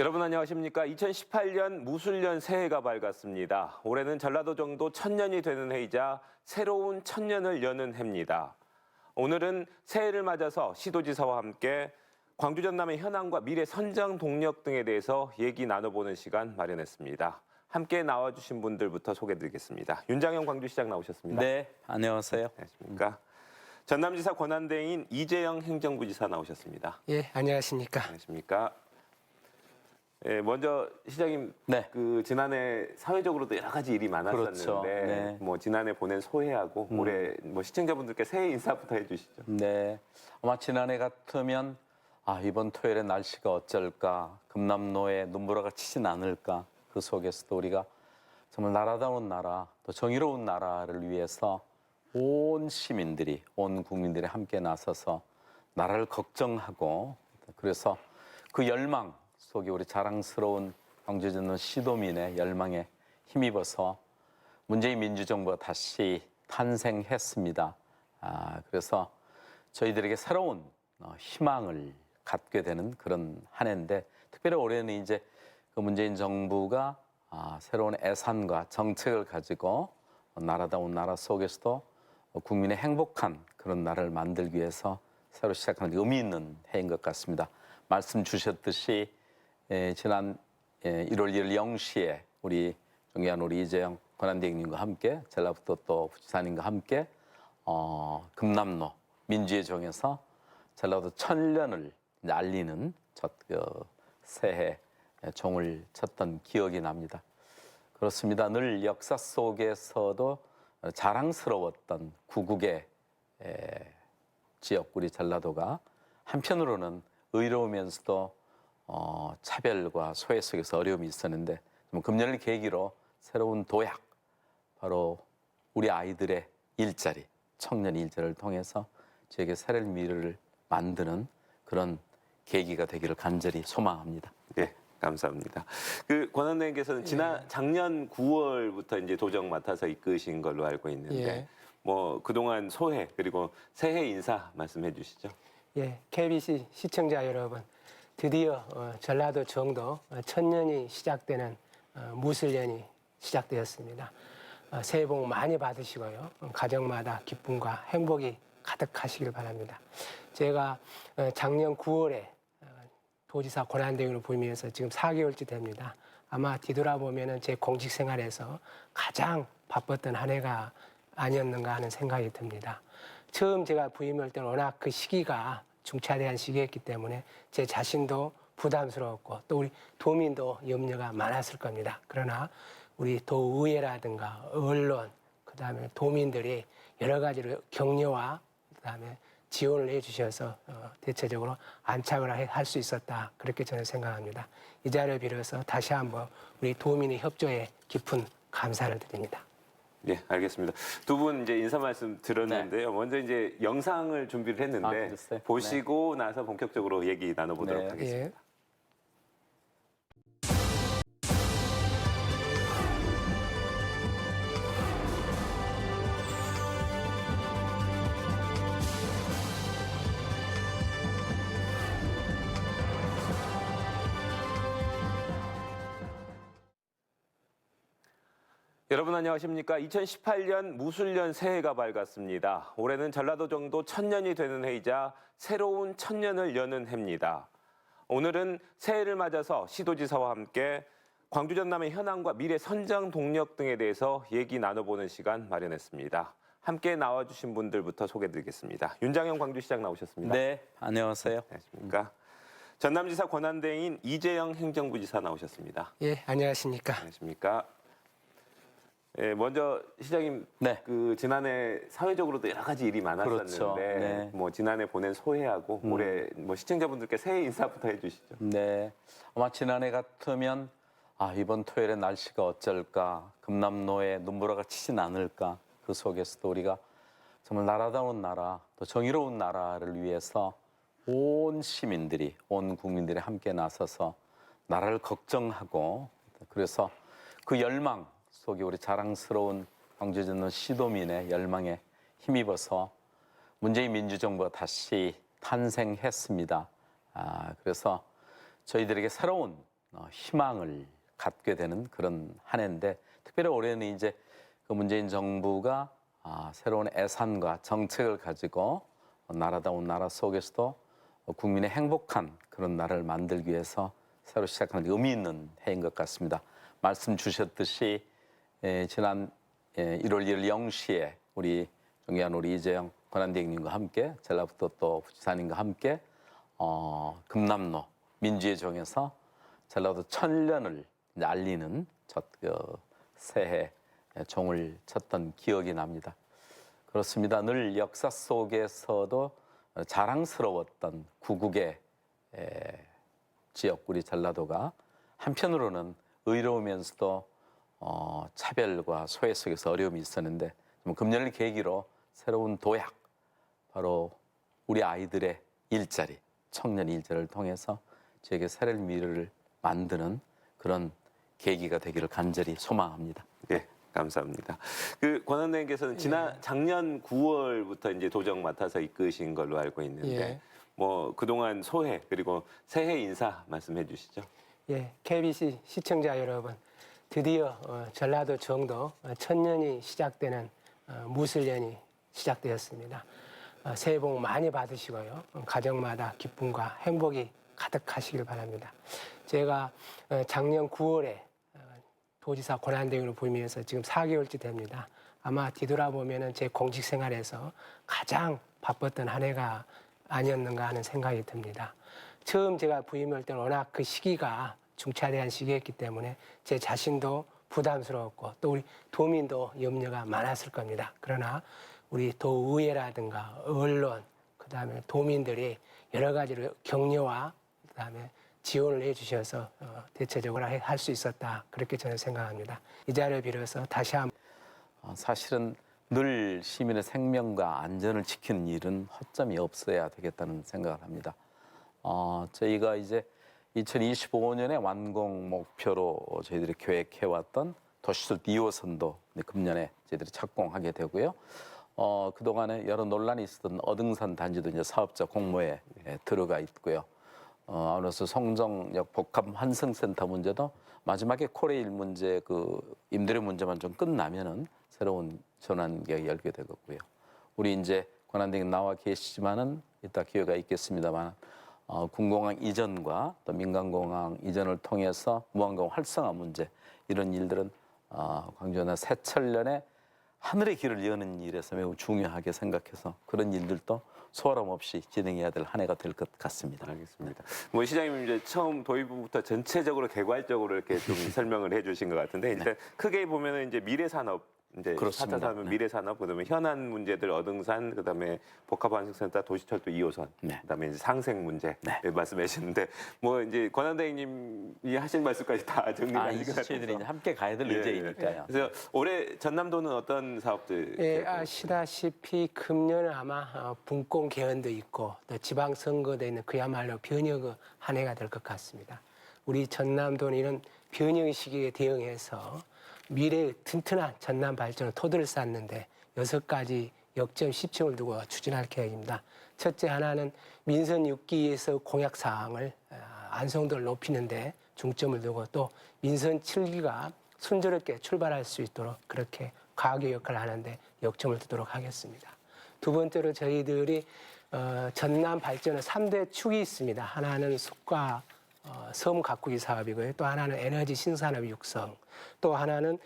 여러분 안녕하십니까? 2018년 무술년 새해가 밝았습니다. 올해는 전라도 정도 1000년이 되는 해이자 새로운 1000년을 여는 해입니다. 오늘은 새해를 맞아서 시도지사와 함께 광주 전남의 현황과 미래 선정 동력 등에 대해서 얘기 나눠보는 시간 마련했습니다. 함께 나와주신 분들부터 소개드리겠습니다. 윤장현 광주시장 나오셨습니다. 네, 안녕하세요. 안녕하십니까? 전남지사 권한대행인 이재영 행정부지사 나오셨습니다. 예, 안녕하십니까? 안녕하십니까? 예, 먼저 시장님, 네. 지난해 사회적으로도 여러 가지 일이 많았었는데, 그렇죠. 네. 지난해 보낸 소회하고 올해 시청자분들께 새해 인사부터 해주시죠. 네, 아마 지난해 같으면 이번 토요일에 날씨가 어쩔까, 금남로에 눈보라가 치진 않을까, 그 속에서도 우리가 정말 나라다운 나라, 또 정의로운 나라를 위해서 온 시민들이, 온 국민들이 함께 나서서 나라를 걱정하고, 그래서 그 열망 속에 우리 자랑스러운 광주 전남 시도민의 열망에 힘입어서 문재인 민주정부가 다시 탄생했습니다. 그래서 저희들에게 새로운 희망을 갖게 되는 그런 한 해인데, 특별히 올해는 이제 그 문재인 정부가 새로운 애산과 정책을 가지고 나라다운 나라 속에서도 국민의 행복한 그런 나라를 만들기 위해서 새로 시작하는 의미 있는 해인 것 같습니다. 말씀 주셨듯이 지난 1월 1일 0시에 우리 존경하는 우리 이재영 권한대행님과 함께 전라북도 또 부지사님과 함께 금남로 민주의 종에서 전라도 1000년을 알리는 첫 새해 종을 쳤던 기억이 납니다. 그렇습니다. 늘 역사 속에서도 자랑스러웠던 구국의 지역 우리 전라도가 한편으로는 의로우면서도 차별과 소외 속에서 어려움이 있었는데, 금년을 계기로 새로운 도약, 바로 우리 아이들의 일자리, 청년 일자리를 통해서 저에게 새로운 미래를 만드는 그런 계기가 되기를 간절히 소망합니다. 네, 감사합니다. 권한대행께서는 작년 9월부터 이제 도정 맡아서 이끄신 걸로 알고 있는데, 그동안 소회 그리고 새해 인사 말씀해 주시죠. 예, KBC 시청자 여러분, 드디어 전라도 정도 1000년이 시작되는 무술년이 시작되었습니다. 새해 복 많이 받으시고요. 가정마다 기쁨과 행복이 가득하시길 바랍니다. 제가 작년 9월에 도지사 권한대행으로 부임해서 지금 4개월째 됩니다. 아마 뒤돌아보면 제 공직 생활에서 가장 바빴던 한 해가 아니었는가 하는 생각이 듭니다. 처음 제가 부임할 때는 워낙 그 시기가 중차대한 시기였기 때문에 제 자신도 부담스러웠고 또 우리 도민도 염려가 많았을 겁니다. 그러나 우리 도의회라든가 언론, 그다음에 도민들이 여러 가지로 격려와 그다음에 지원을 해주셔서 대체적으로 안착을 할 수 있었다, 그렇게 저는 생각합니다. 이 자리를 빌어서 다시 한번 우리 도민의 협조에 깊은 감사를 드립니다. 네, 알겠습니다. 두 분 이제 인사 말씀 들었는데요. 먼저 이제 영상을 준비를 했는데 보시고 나서 본격적으로 얘기 나눠보도록 하겠습니다. 여러분 안녕하십니까? 2018년 무술년 새해가 밝았습니다. 올해는 전라도 정도 1000년이 되는 해이자 새로운 1000년을 여는 해입니다. 오늘은 새해를 맞아서 시도지사와 함께 광주 전남의 현황과 미래 선정 동력 등에 대해서 얘기 나눠보는 시간 마련했습니다. 함께 나와주신 분들부터 소개드리겠습니다. 윤장현 광주시장 나오셨습니다. 네, 안녕하세요. 안녕하십니까? 전남지사 권한대행인 이재영 행정부지사 나오셨습니다. 예, 안녕하십니까? 안녕하십니까? 예, 먼저 시장님, 지난해 사회적으로도 여러 가지 일이 많았었는데, 그렇죠. 지난해 보낸 소회하고 올해 시청자분들께 새해 인사부터 해주시죠. 네, 아마 지난해 같으면 이번 토요일에 날씨가 어쩔까, 금남로에 눈보라가 치진 않을까, 그 속에서도 우리가 정말 나라다운 나라, 또 정의로운 나라를 위해서 온 시민들이, 온 국민들이 함께 나서서 나라를 걱정하고, 그래서 그 열망 속에 우리 자랑스러운 광주 전남 시도민의 열망에 힘입어서 문재인 민주정부가 다시 탄생했습니다. 그래서 저희들에게 새로운 희망을 갖게 되는 그런 한 해인데 특별히 올해는 이제 그 문재인 정부가 새로운 애산과 정책을 가지고 나라다운 나라 속에서도 국민의 행복한 그런 나라를 만들기 위해서 새로 시작하는 의미 있는 해인 것 같습니다. 말씀 주셨듯이 지난 1월 1일 0시에 우리 존경하는 우리 이재영 권한대행님과 함께 전라북도 또 부지사님과 함께 금남로 민주의 종에서 전라도 천년을 알리는 새해 종을 쳤던 기억이 납니다. 그렇습니다. 늘 역사 속에서도 자랑스러웠던 구국의 지역 우리 전라도가 한편으로는 의로우면서도 차별과 소외 속에서 어려움이 있었는데 금년을 계기로 새로운 도약, 바로 우리 아이들의 일자리, 청년 일자리를 통해서 저에게 새로운 미래를 만드는 그런 계기가 되기를 간절히 소망합니다. 네, 감사합니다. 그 권한대행께서는 작년 9월부터 이제 도정 맡아서 이끄신 걸로 알고 있는데 예. 뭐 그동안 소회 그리고 새해 인사 말씀해 주시죠. 예, KBC 시청자 여러분, 드디어 전라도 정도 천년이 시작되는 무술년이 시작되었습니다. 새해 복 많이 받으시고요. 가정마다 기쁨과 행복이 가득하시길 바랍니다. 제가 작년 9월에 도지사 권한대행으로 부임해서 지금 4개월째 됩니다. 아마 뒤돌아보면 제 공직 생활에서 가장 바빴던 한 해가 아니었는가 하는 생각이 듭니다. 처음 제가 부임할 때는 워낙 그 시기가 중차대한 시기였기 때문에 제 자신도 부담스러웠고 또 우리 도민도 염려가 많았을 겁니다. 그러나 우리 도의회라든가 언론, 그다음에 도민들이 여러 가지로 격려와 그다음에 지원을 해주셔서 대체적으로 할 수 있었다. 그렇게 저는 생각합니다. 이 자리를 빌어서 다시 한번 사실은 늘 시민의 생명과 안전을 지키는 일은 허점이 없어야 되겠다는 생각을 합니다. 저희가 이제 2025년에 완공 목표로 저희들이 계획해왔던 도시술 2호선도 금년에 저희들이 착공하게 되고요. 그동안에 여러 논란이 있었던 어등산 단지도 이제 사업자 공모에 들어가 있고요. 아울러서 송정역 복합 환승센터 문제도 마지막에 코레일 문제 그 임대료 문제만 좀 끝나면은 새로운 전환기가 열게 되겠고요. 우리 이제 권한대행 나와 계시지만은 이따 기회가 있겠습니다만 군공항 이전과 또 민간공항 이전을 통해서 무한공항 활성화 문제 이런 일들은 광주나 새천년에 하늘의 길을 여는 일에서 매우 중요하게 생각해서 그런 일들도 소홀함 없이 진행해야 될 한 해가 될 것 같습니다. 알겠습니다. 뭐 시장님 이제 처음 도입부부터 전체적으로 개괄적으로 이렇게 좀 설명을 해주신 것 같은데 일단 크게 보면은 이제 미래산업 이제 그렇습니다. 4차 산업 미래산업 그다음에 현안 문제들 어등산 그다음에 복합환승센터 도시철도 2호선 그다음에 이제 상생 문제 말씀해 주셨는데 뭐 이제 권한대행님이 하신 말씀까지 다 정리하신 것 저희들이 같아서 이제 함께 가야 될 의제이니까요. 그래서 올해 전남도는 어떤 사업들? 예, 아시다시피 금년은 아마 분권 개헌도 있고 또 지방선거도 있는 그야말로 변혁의 한 해가 될 것 같습니다. 우리 전남도는 이런 변혁의 시기에 대응해서 미래의 튼튼한 전남 발전의 토대를 쌓는데 6가지 역점 10층을 두고 추진할 계획입니다. 첫째 하나는 민선 6기에서 공약 사항을 안성도를 높이는 데 중점을 두고 또 민선 7기가 순조롭게 출발할 수 있도록 그렇게 과학의 역할을 하는데 역점을 두도록 하겠습니다. 두 번째로 저희들이 전남 발전의 3대 축이 있습니다. 하나는 숲과 섬 가꾸기 사업이고요. 또 하나는 에너지 신산업 육성, 또 하나는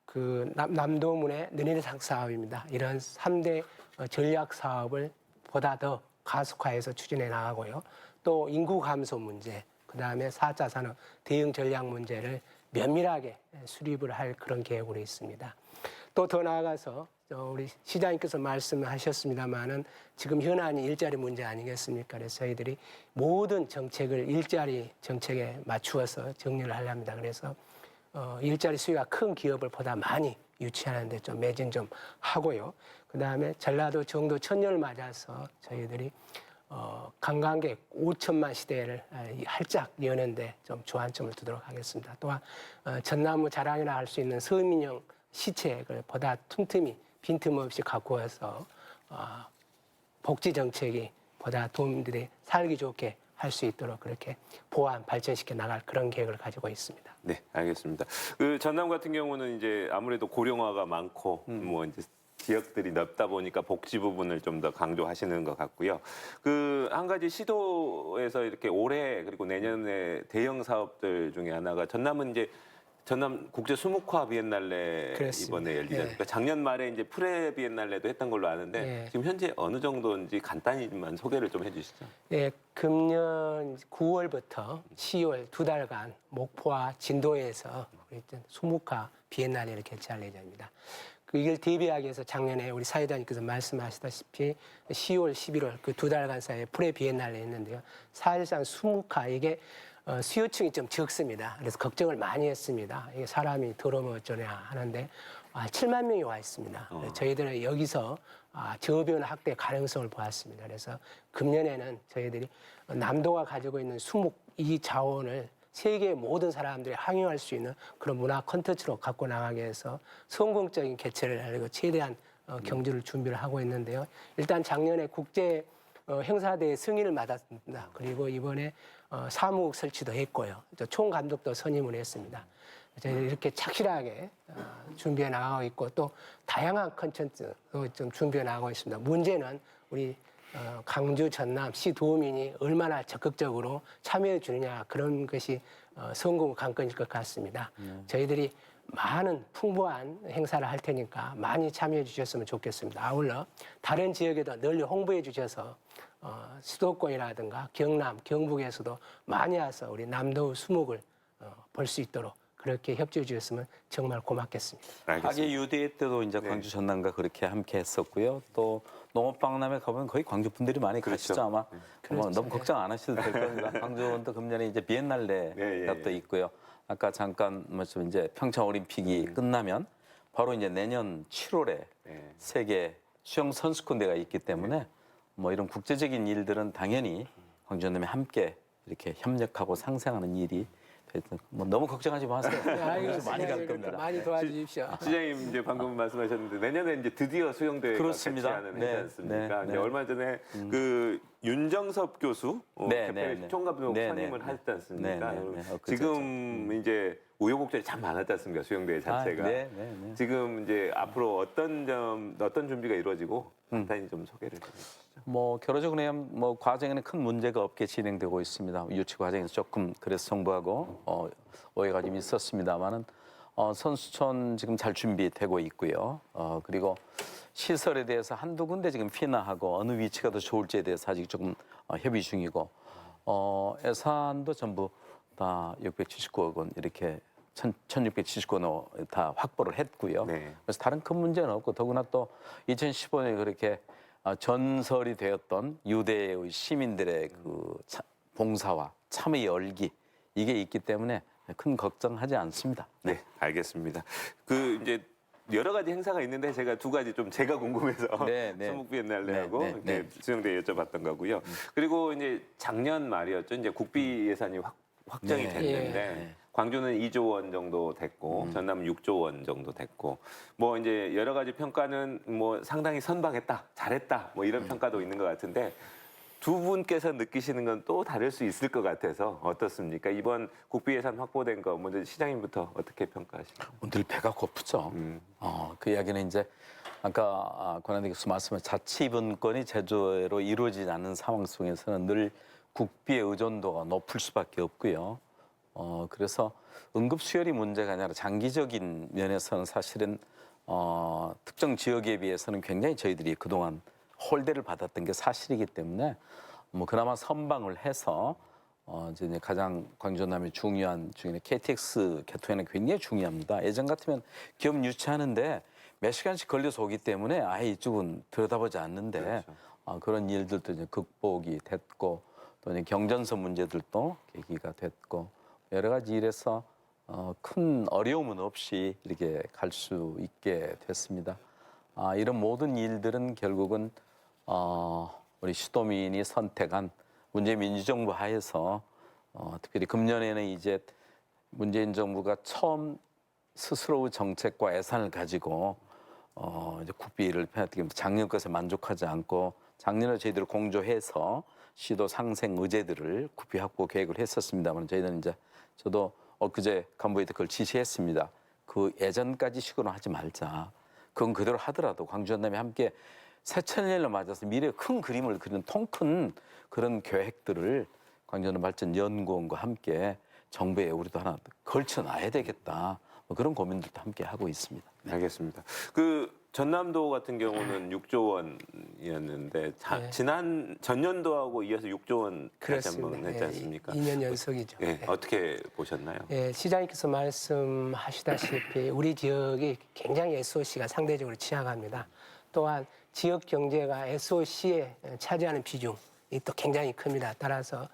그 남도문의 느리상 사업입니다. 이런 3대 전략 사업을 보다 더 가속화해서 추진해 나가고요. 또 인구 감소 문제, 그다음에 4차 산업 대응 전략 문제를 면밀하게 수립을 할 그런 계획으로 있습니다. 또 더 나아가서 우리 시장님께서 말씀하셨습니다마는 지금 현안이 일자리 문제 아니겠습니까? 그래서 저희들이 모든 정책을 일자리 정책에 맞추어서 정리를 하려합니다. 그래서 일자리 수요가 큰 기업을 보다 많이 유치하는데 좀 매진 좀 하고요. 그다음에 전라도 정도 천년을 맞아서 저희들이 관광객 5천만 시대를 활짝 여는데 좀 주안점을 두도록 하겠습니다. 또한 전나무 자랑이라 할 수 있는 서민형 시책을 보다 틈틈이 빈틈없이 갖고 와서 복지 정책이 보다 도민들이 살기 좋게 할 수 있도록 그렇게 보완 발전시켜 나갈 그런 계획을 가지고 있습니다. 네, 알겠습니다. 그 전남 같은 경우는 이제 아무래도 고령화가 많고 뭐 이제 지역들이 넓다 보니까 복지 부분을 좀 더 강조하시는 것 같고요. 그 한 가지 시도에서 이렇게 올해 그리고 내년에 대형 사업들 중에 하나가 전남은 이제 전남 국제 수묵화 비엔날레 그렇습니다. 이번에 열리지 예. 않습니까? 작년 말에 이제 프레 비엔날레도 했던 걸로 아는데 예. 지금 현재 어느 정도인지 간단히만 소개를 좀 해주시죠. 예, 금년 9월부터 10월 두 달간 목포와 진도에서 우리 수묵화 비엔날레를 개최할 예정입니다. 이걸 대비하기 위해서 작년에 우리 사회자님께서 말씀하시다시피 10월, 11월 그 두 달간 사이에 프레 비엔날레 했는데요. 사실상 수묵화 이게 수요층이 좀 적습니다. 그래서 걱정을 많이 했습니다. 이게 사람이 들어오면 어쩌냐 하는데 7만 명이 와 있습니다. 저희들은 여기서 저변 확대 가능성을 보았습니다. 그래서 금년에는 저희들이 남도가 가지고 있는 수묵 이 자원을 세계의 모든 사람들이 항용할 수 있는 그런 문화 콘텐츠로 갖고 나가기 위해서 성공적인 개최를 하려고 최대한 경주를 준비를 하고 있는데요. 일단 작년에 국제 행사대회 승인을 받았습니다. 그리고 이번에 사무국 설치도 했고요. 총 감독도 선임을 했습니다. 저희들이 이렇게 착실하게 준비해 나가고 있고 또 다양한 콘텐츠도 좀 준비해 나가고 있습니다. 문제는 우리 강주, 전남, 시 도민이 얼마나 적극적으로 참여해 주느냐 그런 것이 성공 관건일 것 같습니다. 저희들이 많은 풍부한 행사를 할 테니까 많이 참여해 주셨으면 좋겠습니다. 아울러 다른 지역에도 널리 홍보해 주셔서 수도권이라든가 경남, 경북에서도 많이 와서 우리 남도 수목을 볼 수 있도록 그렇게 협조해 주셨으면 정말 고맙겠습니다. 하계 유대 때도 이제 광주 전남과 그렇게 함께 했었고요. 또 농업박람회 가보면 거의 광주 분들이 많이 가시죠 아마. 뭐 그렇죠. 너무 걱정 안 하셔도 될 겁니다. 광주는 또 금년에 이제 비엔날레가 또 있고요. 아까 잠깐 말씀 이제 평창 올림픽이 끝나면 바로 이제 내년 7월에 세계 수영 선수권대가 있기 때문에 뭐 이런 국제적인 일들은 당연히 광주 전남이 함께 이렇게 협력하고 상생하는 일이 뭐 너무 걱정하지 마세요. 많이 갈 겁니다. 많이 도와주십시오. 시장님 이제 방금 말씀하셨는데 내년에 이제 드디어 수영대회가 그렇습니다. 개최하는 네, 해지 않습니까? 네, 이제 네. 얼마 전에 그 윤정섭 교수 네, 대표의 네, 총감독 네, 선임을 네, 하셨지 않습니까? 네, 네, 네. 지금 이제 우여곡절이 참 많았지 않습니까? 수영대회 자체가. 네, 네, 네. 지금 이제 앞으로 어떤 준비가 이루어지고 간단히 좀 소개를 해주시죠. 뭐 결과적으로 그냥 뭐 과정에는 큰 문제가 없게 진행되고 있습니다. 유치 과정에서 조금 그래서 정부하고 오해가 좀 있었습니다만은 선수촌 지금 잘 준비되고 있고요. 그리고 시설에 대해서 한두 군데 지금 피나하고 어느 위치가 더 좋을지에 대해서 아직 조금 협의 중이고 예산도 전부 다 679억 원 이렇게 1,679억 원 다 확보를 했고요. 네. 그래서 다른 큰 문제는 없고 더구나 또 2015년에 그렇게 전설이 되었던 유대의 시민들의 그 봉사와 참의 열기 이게 있기 때문에 큰 걱정하지 않습니다. 네, 알겠습니다. 그 이제 여러 가지 행사가 있는데 제가 두 가지 좀 제가 궁금해서 네, 네. 수묵 비엔날레하고 네, 네, 이제 네. 수영대회 여쭤봤던 거고요. 그리고 이제 작년 말이었죠. 이제 국비 예산이 확정이 네. 됐는데 네. 광주는 2조 원 정도 됐고 전남은 6조 원 정도 됐고 뭐 이제 여러 가지 평가는 뭐 상당히 선방했다, 잘했다 뭐 이런 평가도 있는 것 같은데 두 분께서 느끼시는 건 또 다를 수 있을 것 같아서 어떻습니까? 이번 국비 예산 확보된 거 먼저 시장님부터 어떻게 평가하십니까? 늘 배가 고프죠. 그 이야기는 이제 아까 권한대교수 말씀한 자치분권이 제대로 이루어지지 않는 상황 속에서는 늘 국비의 의존도가 높을 수밖에 없고요. 그래서 응급 수혈이 문제가 아니라 장기적인 면에서는 사실은 특정 지역에 비해서는 굉장히 저희들이 그동안 홀대를 받았던 게 사실이기 때문에 뭐 그나마 선방을 해서 이제 가장 광주 전남의 중요한 중에 KTX 개통에는 굉장히 중요합니다. 예전 같으면 기업 유치하는데 몇 시간씩 걸려서 오기 때문에 아예 이쪽은 들여다보지 않는데 그런 일들도 이제 극복이 됐고 또 이제 경전서 문제들도 계기가 됐고 여러 가지 일에서 큰 어려움은 없이 이렇게 갈 수 있게 됐습니다. 이런 모든 일들은 결국은 우리 시도민이 선택한 문재인 민주정부 하에서 특별히 금년에는 이제 문재인 정부가 처음 스스로의 정책과 예산을 가지고 이제 국비를 작년 것에 만족하지 않고 작년에 저희들 공조해서 시도 상생 의제들을 구비 확보 계획을 했었습니다만 저희는 이제 저도 엊그제 간부에도 그걸 지시했습니다. 그 예전까지 식으로 하지 말자. 그건 그대로 하더라도 광주 전남이 함께 새천년을 맞아서 미래의 큰 그림을 그리는 통큰 그런 계획들을 광주전남 발전 연구원과 함께 정부에 우리도 하나 걸쳐놔야 되겠다. 뭐 그런 고민들도 함께 하고 있습니다. 알겠습니다. 그 전남도 같은 경우는 6조 원이었는데 네. 지난 전년도하고 이어서 6조 원 다시 한번 그렇습니다. 했지 않습니까? 2년 연속이죠. 예, 어떻게 보셨나요? 예, 시장님께서 말씀하시다시피 우리 지역이 굉장히 SOC가 상대적으로 취약합니다. 또한 지역 경제가 SOC에 차지하는 비중이 또 굉장히 큽니다. 따라서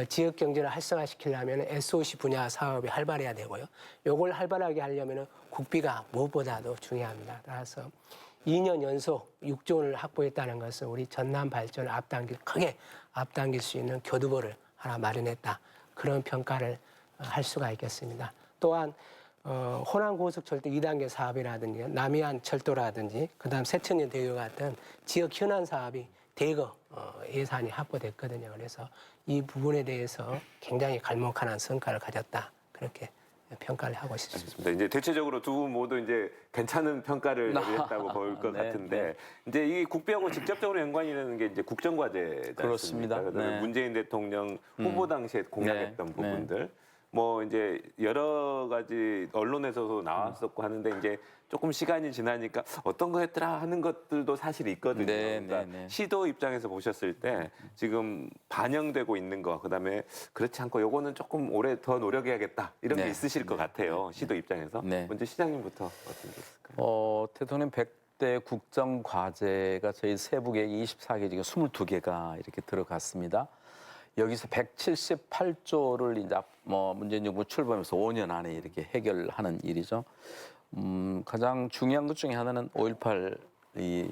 지역 경제를 활성화시키려면 SOC 분야 사업이 활발해야 되고요. 이걸 활발하게 하려면 국비가 무엇보다도 중요합니다. 따라서 2년 연속 6조 원을 확보했다는 것은 우리 전남 발전을 크게 앞당길 수 있는 교두보를 하나 마련했다. 그런 평가를 할 수가 있겠습니다. 또한 호남 고속철도 2단계 사업이라든지 남해안 철도라든지 그다음 새천년 대교 같은 지역 현안 사업이 대거 예산이 확보됐거든요. 그래서 이 부분에 대해서 굉장히 갈목한 성과를 가졌다. 그렇게 평가를 하고 싶습니다. 알겠습니다. 이제 대체적으로 두 분 모두 이제 괜찮은 평가를 내렸다고 볼 것 네, 같은데 이제 이 국비하고 직접적으로 연관이 되는 게 이제 국정과제지 그렇습니다. 않습니까? 그다음에 네. 문재인 대통령 후보 당시에 공약했던 네, 부분들 뭐 이제 여러 가지 언론에서도 나왔었고 하는데 이제 조금 시간이 지나니까 어떤 거 했더라 하는 것들도 사실 있거든요. 네, 그러니까 네, 네. 시도 입장에서 보셨을 때 지금 반영되고 있는 거 그다음에 그렇지 않고 요거는 조금 올해 더 노력해야겠다 이런 게 네, 있으실 것 같아요. 시도 입장에서. 네. 먼저 시장님부터 어떤 게 있을까요? 대통령 100대 국정 과제가 저희 세부계획 24개 중에 22개가 이렇게 들어갔습니다. 여기서 178조를 이제 문재인 정부 출범해서 5년 안에 이렇게 해결하는 일이죠. 가장 중요한 것 중에 하나는 5.18 이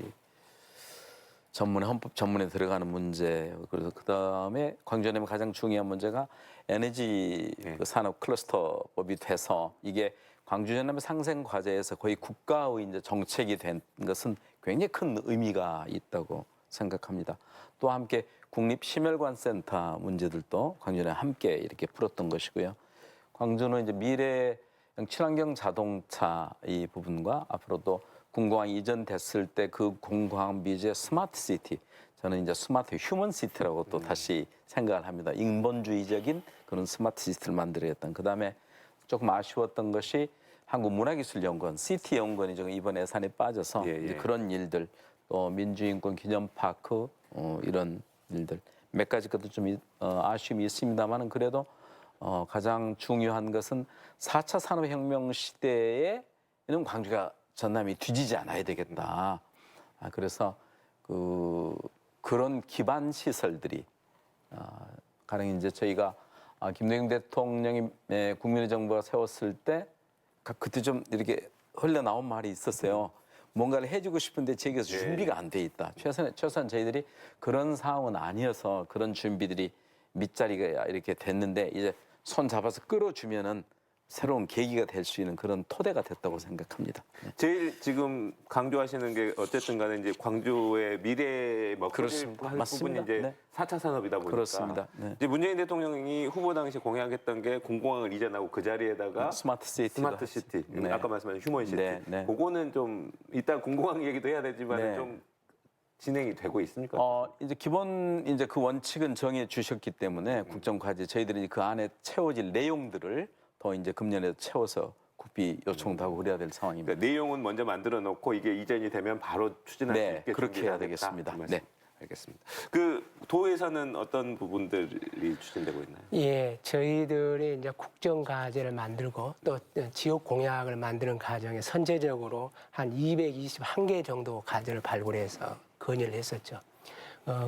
헌법 전문에 들어가는 문제. 그래서 그 다음에 광주전남의 가장 중요한 문제가 에너지 그 산업 클러스터법이 돼서 이게 광주전남의 상생 과제에서 거의 국가의 이제 정책이 된 것은 굉장히 큰 의미가 있다고 생각합니다. 또 함께 국립심혈관센터 문제들도 광주전남이 함께 이렇게 풀었던 것이고요. 광주는 이제 미래 친환경 자동차 이 부분과 앞으로도 공공항 이전됐을 때 그 공공항 미지의 스마트 시티, 저는 이제 스마트 휴먼 시티라고 또 다시 생각을 합니다. 인본주의적인 그런 스마트 시티를 만들어야겠다. 그다음에 조금 아쉬웠던 것이 한국문화기술연구원, CT연구원이 지금 이번 예산에 빠져서 이제 그런 일들, 또 민주인권 기념파크 이런 일들 몇 가지 것도 좀 아쉬움이 있습니다만은 그래도 가장 중요한 것은 4차 산업혁명 시대에는 광주가 전남이 뒤지지 않아야 되겠다. 그래서 그런 기반 시설들이 가령 이제 저희가 김대중 대통령이 국민의 정부가 세웠을 때 그때 좀 이렇게 흘러나온 말이 있었어요. 뭔가를 해주고 싶은데 저기서 준비가 안 돼 있다. 최소한 저희들이 그런 상황은 아니어서 그런 준비들이 밑자리가 이렇게 됐는데 이제 손 잡아서 끌어주면은 새로운 계기가 될 수 있는 그런 토대가 됐다고 생각합니다. 제일 지금 강조하시는 게 어쨌든 간에 이제 광주의 미래에 먹힐 부분이 맞습니다. 이제 네. 4차 산업이다 보니까 그렇습니다. 네. 이제 문재인 대통령이 후보 당시 공약했던 게 공공항을 이전하고 그 자리에다가 스마트 시티. 스마트 시티, 네. 아까 말씀하신 휴먼 시티. 네, 네. 그거는 좀 이따 공공항 얘기도 해야 되지만 네. 좀 진행이 되고 있습니까? 이제 기본 이제 그 원칙은 정해 주셨기 때문에 국정 과제 저희들이 그 안에 채워질 내용들을 더 이제 금년에 채워서 국비 요청도 하고 그래야 될 상황입니다. 그러니까 내용은 먼저 만들어 놓고 이게 이전이 되면 바로 추진할 수 있게 그렇게 준비해야 해야 되겠습니다. 네. 알겠습니다. 그 도에서는 어떤 부분들이 추진되고 있나요? 예, 저희들이 이제 국정 과제를 만들고 또 지역 공약을 만드는 과정에 선제적으로 한 221개 정도 과제를 발굴해서 건의를 했었죠.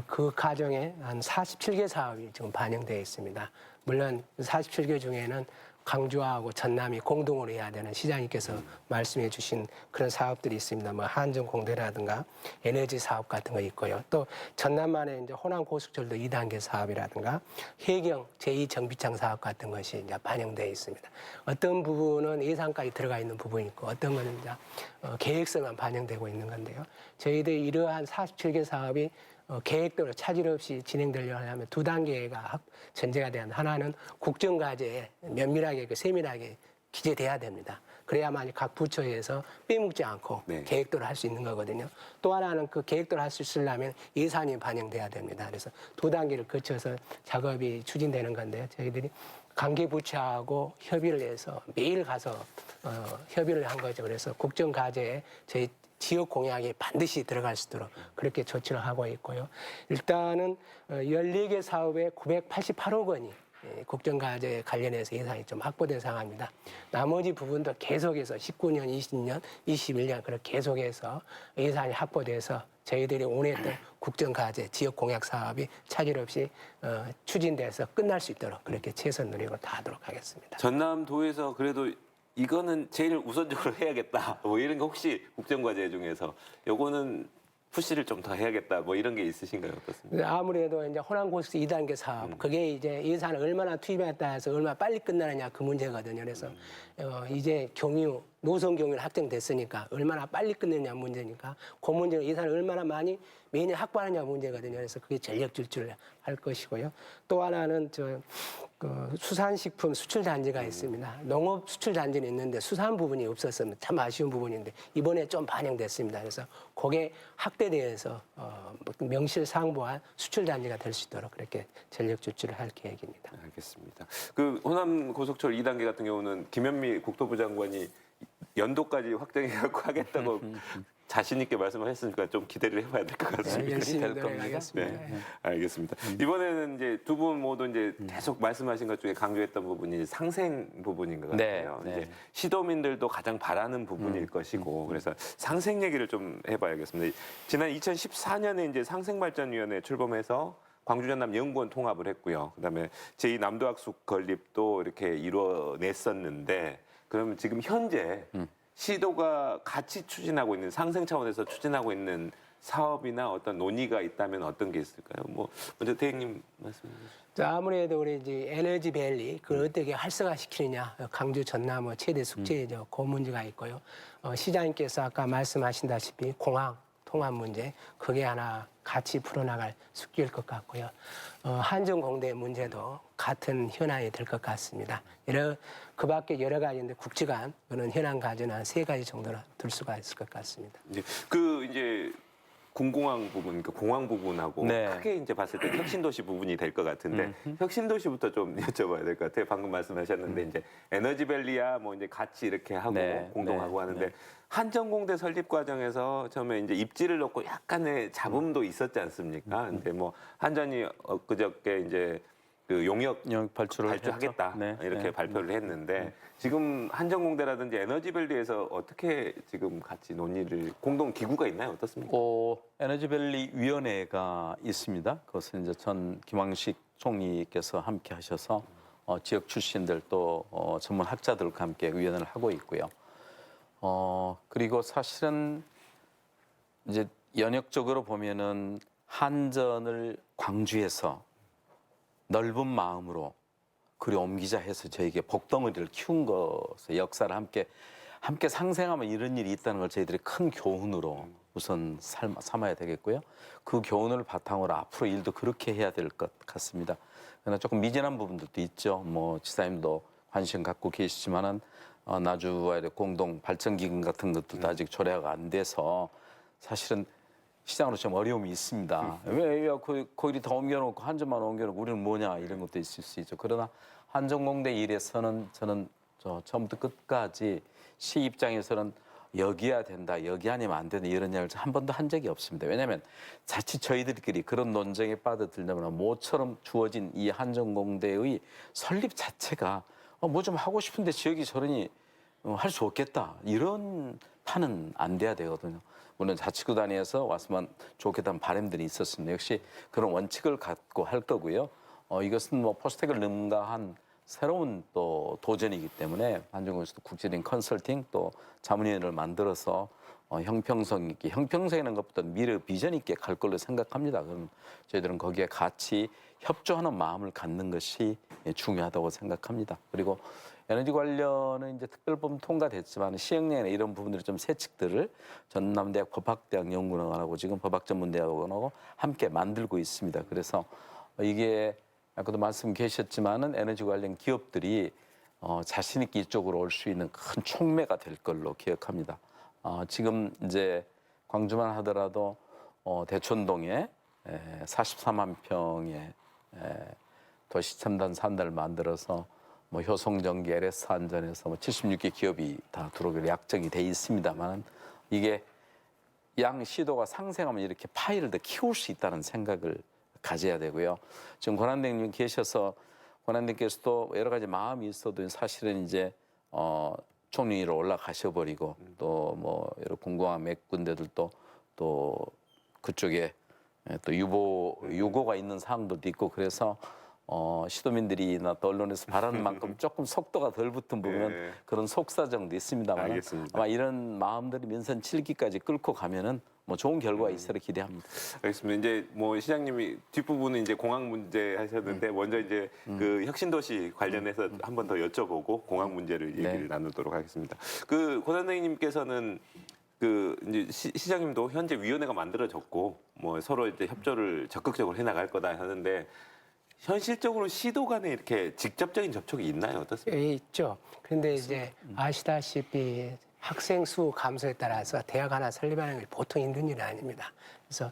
그 과정에 한 47개 사업이 지금 반영되어 있습니다. 물론 47개 중에는 광주하고 전남이 공동으로 해야 되는 시장님께서 말씀해 주신 그런 사업들이 있습니다. 뭐 한전공대라든가 에너지 사업 같은 거 있고요. 또 전남만의 이제 호남 고속철도 2단계 사업이라든가 해경 제2정비창 사업 같은 것이 이제 반영되어 있습니다. 어떤 부분은 예산까지 들어가 있는 부분이 있고 어떤 건 이제 계획서만 반영되고 있는 건데요. 저희들이 이러한 47개 사업이 계획대로 차질 없이 진행되려고 하면 두 단계가 전제가 돼야 합니다. 하나는 국정과제에 면밀하게 세밀하게 기재돼야 됩니다. 그래야만 각 부처에서 빼먹지 않고 네. 계획대로 할 수 있는 거거든요. 또 하나는 그 계획대로 할 수 있으려면 예산이 반영돼야 됩니다. 그래서 두 단계를 거쳐서 작업이 추진되는 건데요. 저희들이 관계 부처하고 협의를 해서 매일 가서 협의를 한 거죠. 그래서 국정과제에 저희 지역 공약이 반드시 들어갈 수 있도록 그렇게 조치를 하고 있고요. 일단은 14개 사업에 988억 원이 국정과제 관련해서 예산이 좀 확보된 상황입니다. 나머지 부분도 계속해서 19년, 20년, 21년 그렇게 계속해서 예산이 확보돼서 저희들이 원했던 국정과제 지역 공약 사업이 차질 없이 추진돼서 끝날 수 있도록 그렇게 최선 노력을 다하도록 하겠습니다. 전남도에서 그래도 이거는 제일 우선적으로 해야겠다. 뭐 이런 거 혹시 국정과제 중에서 요거는 푸시를 좀 더 해야겠다. 뭐 이런 게 있으신가요? 어떻습니까? 아무래도 이제 호남고속도로 2단계 사업, 그게 이제 예산을 얼마나 투입에 따라서 얼마나 빨리 끝나느냐 그 문제거든요. 그래서 이제 경유, 노선 경유를 확정됐으니까 얼마나 빨리 끝내느냐 문제니까 그 문제는 예산을 얼마나 많이 매년 확보하느냐 문제거든요. 그래서 그게 전력 질주를 할 것이고요. 또 하나는 수산식품 수출 단지가 있습니다. 농업 수출 단지는 있는데 수산 부분이 없었으면 참 아쉬운 부분인데 이번에 좀 반영됐습니다. 그래서 그게 확대돼서 명실상부한 수출 단지가 될 수 있도록 그렇게 전력 질주를 할 계획입니다. 알겠습니다. 그 호남 고속철 2단계 같은 경우는 김현미 국토부 장관이 연도까지 확정해갖고 하겠다고 자신 있게 말씀하셨으니까 좀 기대를 해봐야 될 것 같습니다. 열심히 될 겁니다. 노력하겠습니다. 네, 알겠습니다. 이번에는 이제 두 분 모두 이제 계속 말씀하신 것 중에 강조했던 부분이 상생 부분인 것 같아요. 네, 네. 이제 시도민들도 가장 바라는 부분일 것이고 그래서 상생 얘기를 좀 해봐야겠습니다. 지난 2014년에 이제 상생발전위원회 출범해서 광주 전남 연구원 통합을 했고요. 그다음에 제2남도학습 건립도 이렇게 이루어냈었는데 그러면 지금 현재 시도가 같이 추진하고 있는 상생 차원에서 추진하고 있는 사업이나 어떤 논의가 있다면 어떤 게 있을까요? 뭐 먼저 대행님 말씀해 주시죠. 자, 아무래도 우리 이제 에너지밸리 그걸 어떻게 활성화시키느냐 강주 전남 최대 숙제죠. 그 문제가 있고요. 시장님께서 아까 말씀하신다시피 공항 통합 문제 그게 하나 같이 풀어나갈 숙제일 것 같고요. 한전공대 문제도 같은 현안이 될 것 같습니다. 그밖에 여러 가지인데 국지간 그런 현안 가지는 한 3가지 정도나 둘 수가 있을 것 같습니다. 이제 군공항 부분, 그 공항 부분하고 네. 크게 이제 봤을 때 혁신도시 부분이 될 것 같은데 혁신도시부터 좀 여쭤봐야 될 것 같아요. 방금 말씀하셨는데 이제 에너지밸리야 뭐 이제 같이 이렇게 하고 네, 공동하고 네, 하는데 네. 한전공대 설립 과정에서 처음에 이제 입지를 놓고 약간의 잡음도 있었지 않습니까? 근데 뭐 한전이 그저께 이제 그 용역 발주를 발주하겠다 했죠. 네, 이렇게 네. 발표를 했는데 지금 한전공대라든지 에너지밸리에서 어떻게 지금 같이 논의를 공동 기구가 있나요? 어떻습니까? 에너지밸리 위원회가 있습니다. 그것은 이제 전 김황식 총리께서 함께 하셔서 지역 출신들 또 전문 학자들과 함께 위원회를 하고 있고요. 그리고 사실은 이제 연역적으로 보면은 한전을 광주에서 넓은 마음으로 그리 옮기자 해서 저에게 복덩어리를 키운 것의 역사를 함께 상생하면 이런 일이 있다는 걸 저희들이 큰 교훈으로 우선 삼아야 되겠고요. 그 교훈을 바탕으로 앞으로 일도 그렇게 해야 될 것 같습니다. 그러나 조금 미진한 부분들도 있죠. 뭐 지사님도 관심 갖고 계시지만은 나주와의 공동 발전 기금 같은 것도 아직 조례가 안 돼서 사실은 시장으로 좀 어려움이 있습니다. 왜 거기를 다 옮겨놓고 한전만 옮겨놓고 우리는 뭐냐 이런 것도 있을 수 있죠. 그러나 한전공대 일에서는 저는 처음부터 끝까지 시 입장에서는 여기야 된다, 여기 아니면 안 된다 이런 이야기를 한 번도 한 적이 없습니다. 왜냐하면 자칫 저희들끼리 그런 논쟁에 빠져들려면 모처럼 주어진 이 한전공대의 설립 자체가 뭐 좀 하고 싶은데 지역이 저러니 할 수 없겠다 이런 판은 안 돼야 되거든요. 물론 자치구 단위에서 왔으면 좋겠다는 바람들이 있었습니다. 역시 그런 원칙을 갖고 할 거고요. 이것은 뭐 포스텍을 능가한 새로운 또 도전이기 때문에 한전공에서도 국제적인 컨설팅 또 자문위원회를 만들어서 형평성 있게 형평성이라는 것보다 미래 비전 있게 갈 걸로 생각합니다. 그럼 저희들은 거기에 같이 협조하는 마음을 갖는 것이 중요하다고 생각합니다. 그리고 에너지 관련은 이제 특별법은 통과됐지만 시행령이나 이런 부분들이 좀 세칙들을 전남대학 법학대학 연구원하고 지금 법학전문대학원하고 함께 만들고 있습니다. 그래서 이게 아까도 말씀 계셨지만은 에너지 관련 기업들이 자신 있게 이쪽으로 올 수 있는 큰 촉매가 될 걸로 기억합니다. 지금 이제 광주만 하더라도 대촌동에 44만 평의 도시 첨단 산다를 만들어서 뭐 효성전기, LS 한전에서 뭐 76개 기업이 다 들어오기로 약정이 돼 있습니다만 이게 양 시도가 상생하면 이렇게 파이를 더 키울 수 있다는 생각을 가져야 되고요. 지금 권한대행님 계셔서 권한대행께서도 여러 가지 마음이 있어도 사실은 이제 총리로 올라가셔 버리고 또 뭐 여러 공공한 몇 군데들도 또 그쪽에 또 유고가 있는 사항들도 있고 그래서 시도민들이나 또 언론에서 바라는 만큼 조금 속도가 덜 붙은 부분은 네. 그런 속사정도 있습니다만 알겠습니다. 아마 이런 마음들이 민선 7기까지 끌고 가면은 뭐 좋은 결과가 있으리 기대합니다. 알겠습니다. 이제 뭐 시장님이 뒷부분은 이제 공항 문제 하셨는데 먼저 이제 그 혁신도시 관련해서 한 번 더 여쭤보고 공항 문제를 얘기를 네. 나누도록 하겠습니다. 그 권한대행님께서는 그 이제 시장님도 현재 위원회가 만들어졌고 뭐 서로 이제 협조를 적극적으로 해나갈 거다 하는데 현실적으로 시도 간에 이렇게 직접적인 접촉이 있나요? 어떻습니까? 예, 있죠. 그런데 이제 아시다시피 학생 수 감소에 따라서 대학 하나 설립하는 게 보통 힘든 일이 아닙니다. 그래서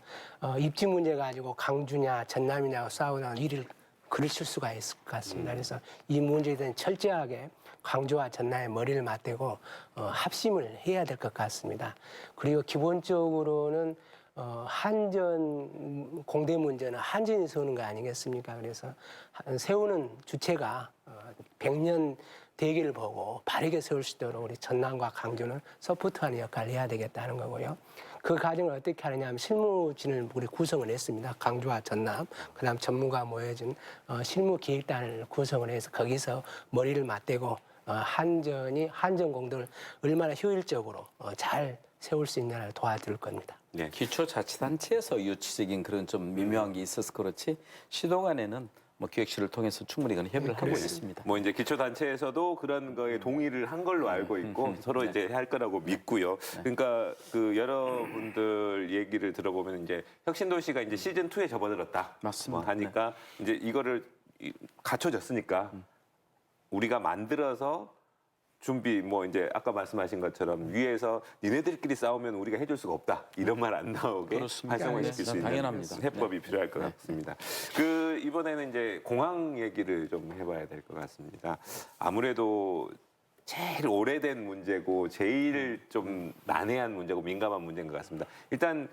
입지 문제 가지고 강주냐 전남이냐 싸우다 일을 그르칠 수가 있을 것 같습니다. 그래서 이 문제에 대한 철저하게 광주와 전남의 머리를 맞대고 합심을 해야 될 것 같습니다. 그리고 기본적으로는 한전 공대 문제는 한전이 세우는 거 아니겠습니까? 그래서 세우는 주체가 100년 대기를 보고 바르게 세울 수 있도록 우리 전남과 강주는 서포트하는 역할을 해야 되겠다는 거고요. 그 과정을 어떻게 하느냐 하면 실무진을 우리 구성을 했습니다. 강주와 전남, 그다음 전문가 모여진 실무기획단을 구성을 해서 거기서 머리를 맞대고 한전공도를 얼마나 효율적으로 잘 세울 수 있느냐를 도와줄 겁니다. 네. 기초자치단체에서 유치적인 그런 좀 미묘한 게 있어서 그렇지 시도 간에는 뭐 기획실을 통해서 충분히 그런 협의를 하고 있습니다. 뭐 이제 기초단체에서도 그런 거에 동의를 한 걸로 알고 있고 서로 이제 할 거라고 믿고요. 그러니까 그 여러분들 얘기를 들어보면 이제 혁신도시가 이제 시즌 2에 접어들었다. 맞습니다. 뭐 하니까 이제 이거를 갖춰졌으니까 우리가 만들어서 준비 뭐 이제 아까 말씀하신 것처럼 위에서 니네들끼리 싸우면 우리가 해줄 수가 없다 이런 말 안 나오게 그렇습니다. 활성화시킬 네, 수 있는 당연합니다. 해법이 필요할 것 같습니다. 그 이번에는 이제 공항 얘기를 좀 해봐야 될 것 같습니다. 아무래도 제일 오래된 문제고 제일 좀 난해한 문제고 민감한 문제인 것 같습니다. 일단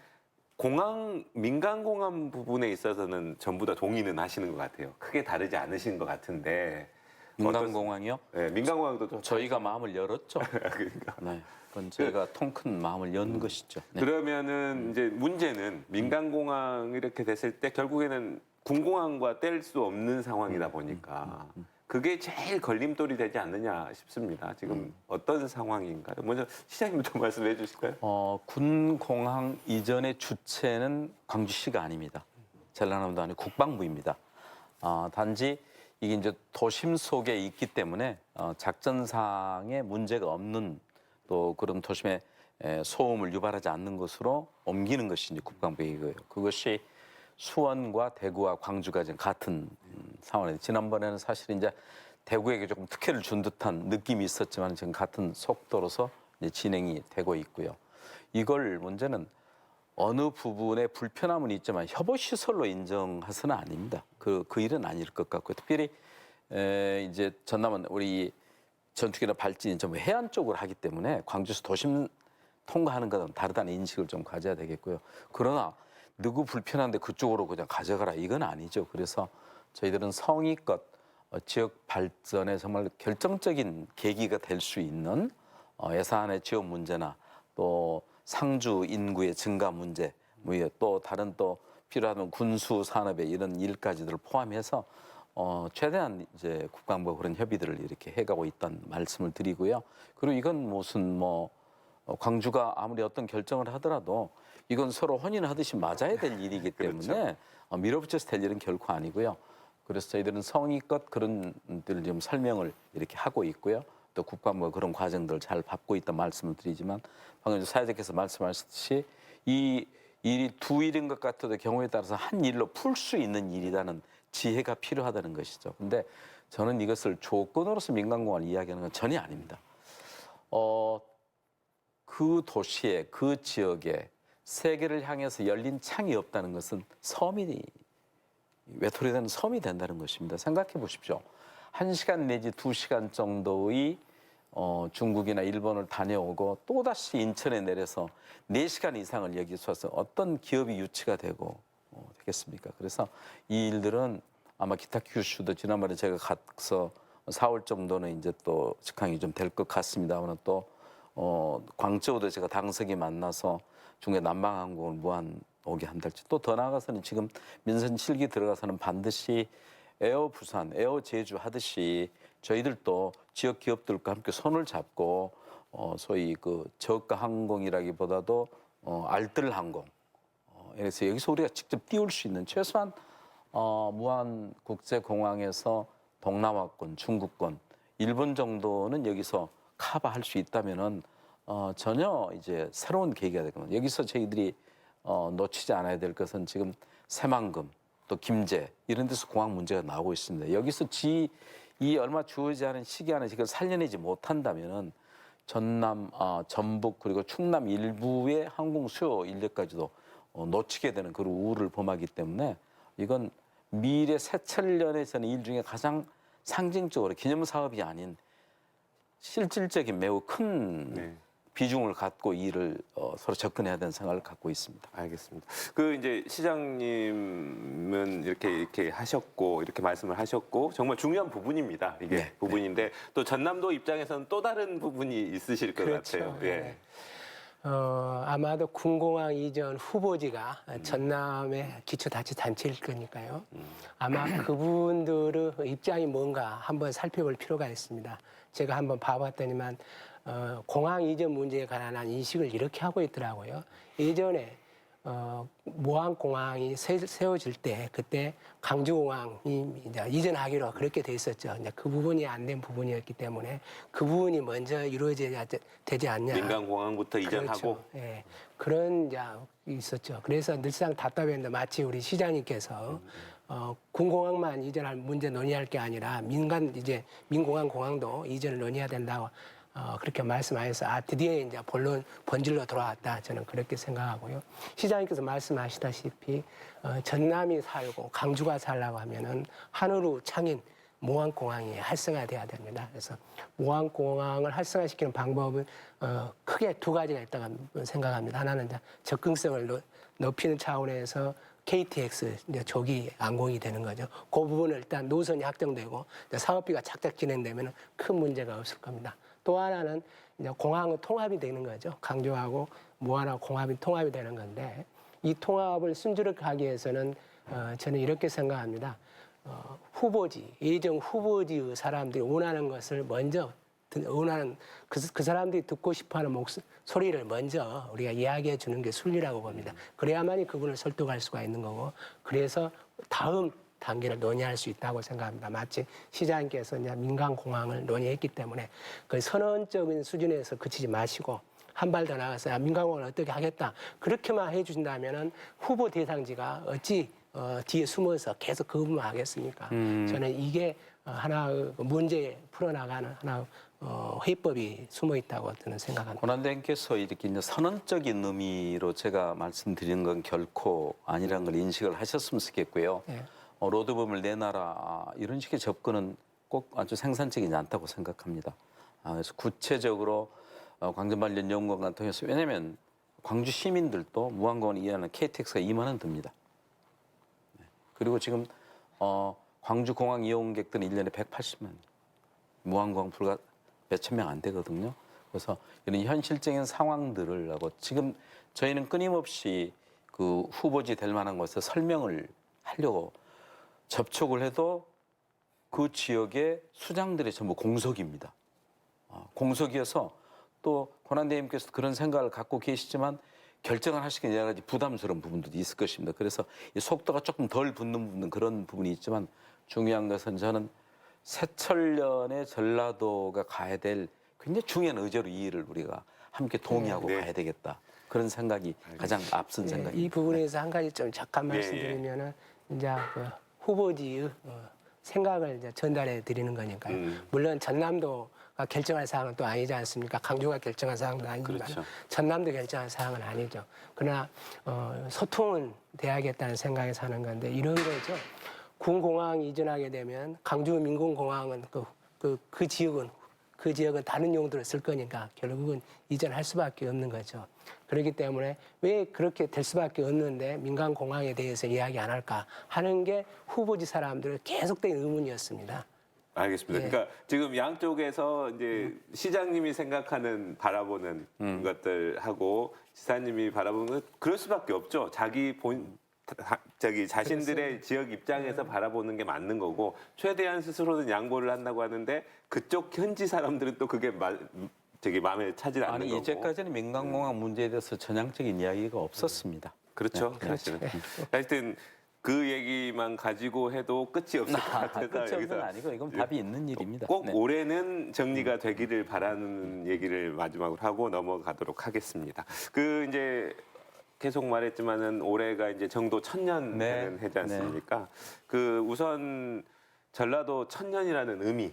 공항 민간공항 부분에 있어서는 전부 다 동의는 하시는 것 같아요. 크게 다르지 않으신 것 같은데. 민간공항이요? 네, 민간공항도 좀 저희가 마음을 열었죠. 그러니까. 네, 그건 저희가 통 큰 마음을 연 것이죠. 네. 그러면은 이제 문제는 민간공항 이렇게 됐을 때 결국에는 군공항과 뗄 수 없는 상황이다 보니까 그게 제일 걸림돌이 되지 않느냐 싶습니다. 지금 어떤 상황인가요? 먼저 시장님부터 말씀해 주실까요? 군공항 이전의 주체는 광주시가 아닙니다. 전라남도 아니고 국방부입니다. 단지 이게 이제 도심 속에 있기 때문에 작전상의 문제가 없는 또 그런 도심에 소음을 유발하지 않는 것으로 옮기는 것이 이제 국방부이고요. 그것이 수원과 대구와 광주가 지금 같은 상황이에요. 지난번에는 사실 이제 대구에게 조금 특혜를 준 듯한 느낌이 있었지만 지금 같은 속도로서 이제 진행이 되고 있고요. 이걸 문제는 어느 부분에 불편함은 있지만 협오 시설로 인정해서는 아닙니다. 그 일은 아닐 것 같고 특별히 이제 전남은 우리 전투기나 발진이 좀 해안 쪽으로 하기 때문에 광주에서 도심 통과하는 것은 다르다는 인식을 좀 가져야 되겠고요. 그러나 누구 불편한데 그쪽으로 그냥 가져가라 이건 아니죠. 그래서 저희들은 성의껏 지역 발전에 정말 결정적인 계기가 될 수 있는 예산의 지원 문제나 또 상주 인구의 증가 문제, 또 다른 또 필요하면 군수 산업의 이런 일까지들을 포함해서 최대한 이제 국방부가 그런 협의들을 이렇게 해가고 있다는 말씀을 드리고요. 그리고 이건 무슨 광주가 아무리 어떤 결정을 하더라도 이건 서로 혼인하듯이 맞아야 될 일이기 때문에 그렇죠. 밀어붙여서 될 일은 결코 아니고요. 그래서 저희들은 성의껏 그런 들 좀 설명을 이렇게 하고 있고요. 또 국방부가 그런 과정들을 잘 밟고 있다 말씀을 드리지만 방금 사회자께서 말씀하셨듯이 이 일이 두 일인 것 같아도 경우에 따라서 한 일로 풀 수 있는 일이라는 지혜가 필요하다는 것이죠. 근데 저는 이것을 조건으로서 민간공항을 이야기하는 건 전혀 아닙니다. 그 도시에 그 지역에 세계를 향해서 열린 창이 없다는 것은 섬이 외톨이되는 섬이 된다는 것입니다. 생각해 보십시오. 1시간 내지 2시간 정도의 중국이나 일본을 다녀오고 또다시 인천에 내려서 4시간 이상을 여기서 와서 어떤 기업이 유치가 되고 되겠습니까? 그래서 이 일들은 아마 기타 규슈도 지난번에 제가 가서 4월 정도는 이제 또 직항이 좀 될 것 같습니다만 또 광저우도 제가 당석이 만나서 중국의 남방항공을 무한 오게 한달치 또 더 나아가서는 지금 민선 7기 들어가서는 반드시 에어 부산, 에어 제주 하듯이 저희들도 지역 기업들과 함께 손을 잡고 소위 그 저가 항공이라기보다도 알뜰 항공 그래서 여기서 우리가 직접 띄울 수 있는 최소한 무안 국제공항에서 동남아권, 중국권, 일본 정도는 여기서 커버할 수 있다면은 전혀 이제 새로운 계기가 되거든요. 여기서 저희들이 놓치지 않아야 될 것은 지금 새만금 또 김제 이런 데서 공항 문제가 나오고 있습니다. 여기서 이 얼마 주어지지 않은 시기 안에 이걸 살려내지 못한다면은 전남, 전북 그리고 충남 일부의 항공 수요 인력까지도 놓치게 되는 그런 우려를 범하기 때문에 이건 미래 새천년에서는 일 중에 가장 상징적으로 기념 사업이 아닌 실질적인 매우 큰 네. 비중을 갖고 이 일을 서로 접근해야 되는 생각을 갖고 있습니다. 알겠습니다. 그 이제 시장님은 이렇게 하셨고 이렇게 말씀을 하셨고 정말 중요한 부분입니다. 이게 네, 부분인데 또 전남도 입장에서는 또 다른 부분이 있으실 것 그렇죠. 같아요. 네. 아마도 군공항 이전 후보지가 전남의 기초자치단체일 거니까요. 아마 그분들의 입장이 뭔가 한번 살펴볼 필요가 있습니다. 제가 한번 봐봤더니만 공항 이전 문제에 관한 인식을 이렇게 하고 있더라고요. 예전에 모항공항이 세워질 때 그때 강주공항이 이제 이전하기로 그렇게 돼 있었죠. 이제 그 부분이 안 된 부분이었기 때문에 그 부분이 먼저 이루어져야 되지 않냐. 민간공항부터 이전하고 그렇죠. 예, 그런 이제 있었죠. 그래서 늘상 답답했는데 마치 우리 시장님께서 군공항만 이전할 문제 논의할 게 아니라 민공항 공항도 이전을 논의해야 된다고 그렇게 말씀하셔서 드디어 이제 본질로 돌아왔다 저는 그렇게 생각하고요. 시장님께서 말씀하시다시피 전남이 살고 강주가 살라고 하면은 하늘우 창인 모항공항이 활성화돼야 됩니다. 그래서 모항공항을 활성화시키는 방법은 크게 두 가지가 있다고 생각합니다. 하나는 이제 접근성을 높이는 차원에서 KTX 이제 조기 항공이 되는 거죠. 그 부분을 일단 노선이 확정되고 사업비가 착착 진행되면 큰 문제가 없을 겁니다. 또 하나는 이제 공항은 통합이 되는 거죠. 강주하고 모안하고 공항이 통합이 되는 건데 이 통합을 순조롭게 하기 위해서는 저는 이렇게 생각합니다. 예정 후보지의 사람들이 원하는 것을 먼저 원하는 그 사람들이 듣고 싶어하는 소리를 먼저 우리가 이야기해 주는 게 순리라고 봅니다. 그래야만이 그분을 설득할 수가 있는 거고 그래서 다음 단계를 논의할 수 있다고 생각합니다. 마치 시장님께서 이제 민간공항을 논의했기 때문에 그 선언적인 수준에서 그치지 마시고 한 발 더 나가서 민간공항을 어떻게 하겠다 그렇게만 해주신다면은 후보 대상지가 어찌 뒤에 숨어서 계속 그 부분만 하겠습니까? 저는 이게 하나의 문제 풀어나가는 하나의 회법이 숨어 있다고 저는 생각합니다. 권한대행께서 이렇게 이제 선언적인 의미로 제가 말씀드리는 건 결코 아니라는 걸 인식을 하셨으면 좋겠고요. 네. 로드범을 내놔라 이런 식의 접근은 꼭 아주 생산적이지 않다고 생각합니다. 그래서 구체적으로 광전발전연구원 같은 경우에서 왜냐하면 광주 시민들도 무항공원 이하는 KTX가 2만 원 듭니다. 그리고 지금 광주공항 이용객들은 1년에 180만 무항공항 불과 몇천 명 안 되거든요. 그래서 이런 현실적인 상황들을 하고 지금 저희는 끊임없이 그 후보지 될 만한 것에 설명을 하려고 접촉을 해도 그 지역의 수장들이 전부 공석입니다. 공석이어서 또 권한대행님께서 그런 생각을 갖고 계시지만 결정을 하시기 여러 가지 부담스러운 부분도 있을 것입니다. 그래서 이 속도가 조금 덜 붙는 그런 부분이 있지만 중요한 것은 저는 새천년에 전라도가 가야 될 굉장히 중요한 의제로 이 일을 우리가 함께 동의하고 네. 가야 되겠다. 그런 생각이 가장 앞선 예, 생각입니다. 이 부분에서 한 가지 좀 잠깐 예, 말씀드리면은 이제 그 후보지의 생각을 이제 전달해 드리는 거니까요. 물론 전남도가 결정할 사항은 또 아니지 않습니까? 강주가 결정할 사항도 아니지만 그렇죠. 전남도 결정할 사항은 아니죠. 그러나 소통은 돼야겠다는 생각에서 하는 건데 이런 거죠. 군공항 이전하게 되면 강주 민공공항은 그 지역은 다른 용도로 쓸 거니까 결국은 이전할 수밖에 없는 거죠. 그렇기 때문에 왜 그렇게 될 수밖에 없는데 민간 공항에 대해서 이야기 안 할까 하는 게 후보지 사람들의 계속된 의문이었습니다. 알겠습니다. 예. 그러니까 지금 양쪽에서 이제 시장님이 생각하는 바라보는 것들하고 지사님이 바라보는 것 그럴 수밖에 없죠. 자신들의 지역 입장에서 바라보는 게 맞는 거고 최대한 스스로는 양보를 한다고 하는데 그쪽 현지 사람들은 또 그게 마음에 차지 않는 아니 거고. 이제까지는 민간공항 문제에 대해서 전향적인 이야기가 없었습니다. 그렇죠. 사실은. 하여튼 그 얘기만 가지고 해도 끝이 없을 것 같아서 끝이 없는 여기서 건 아니고 이건 답이 있는 일입니다. 꼭 네. 올해는 정리가 되기를 바라는 얘기를 마지막으로 하고 넘어가도록 하겠습니다. 그 이제 계속 말했지만은 올해가 이제 정도 1000년 네. 되는 해지 않습니까? 그 우선 전라도 1000년이라는 의미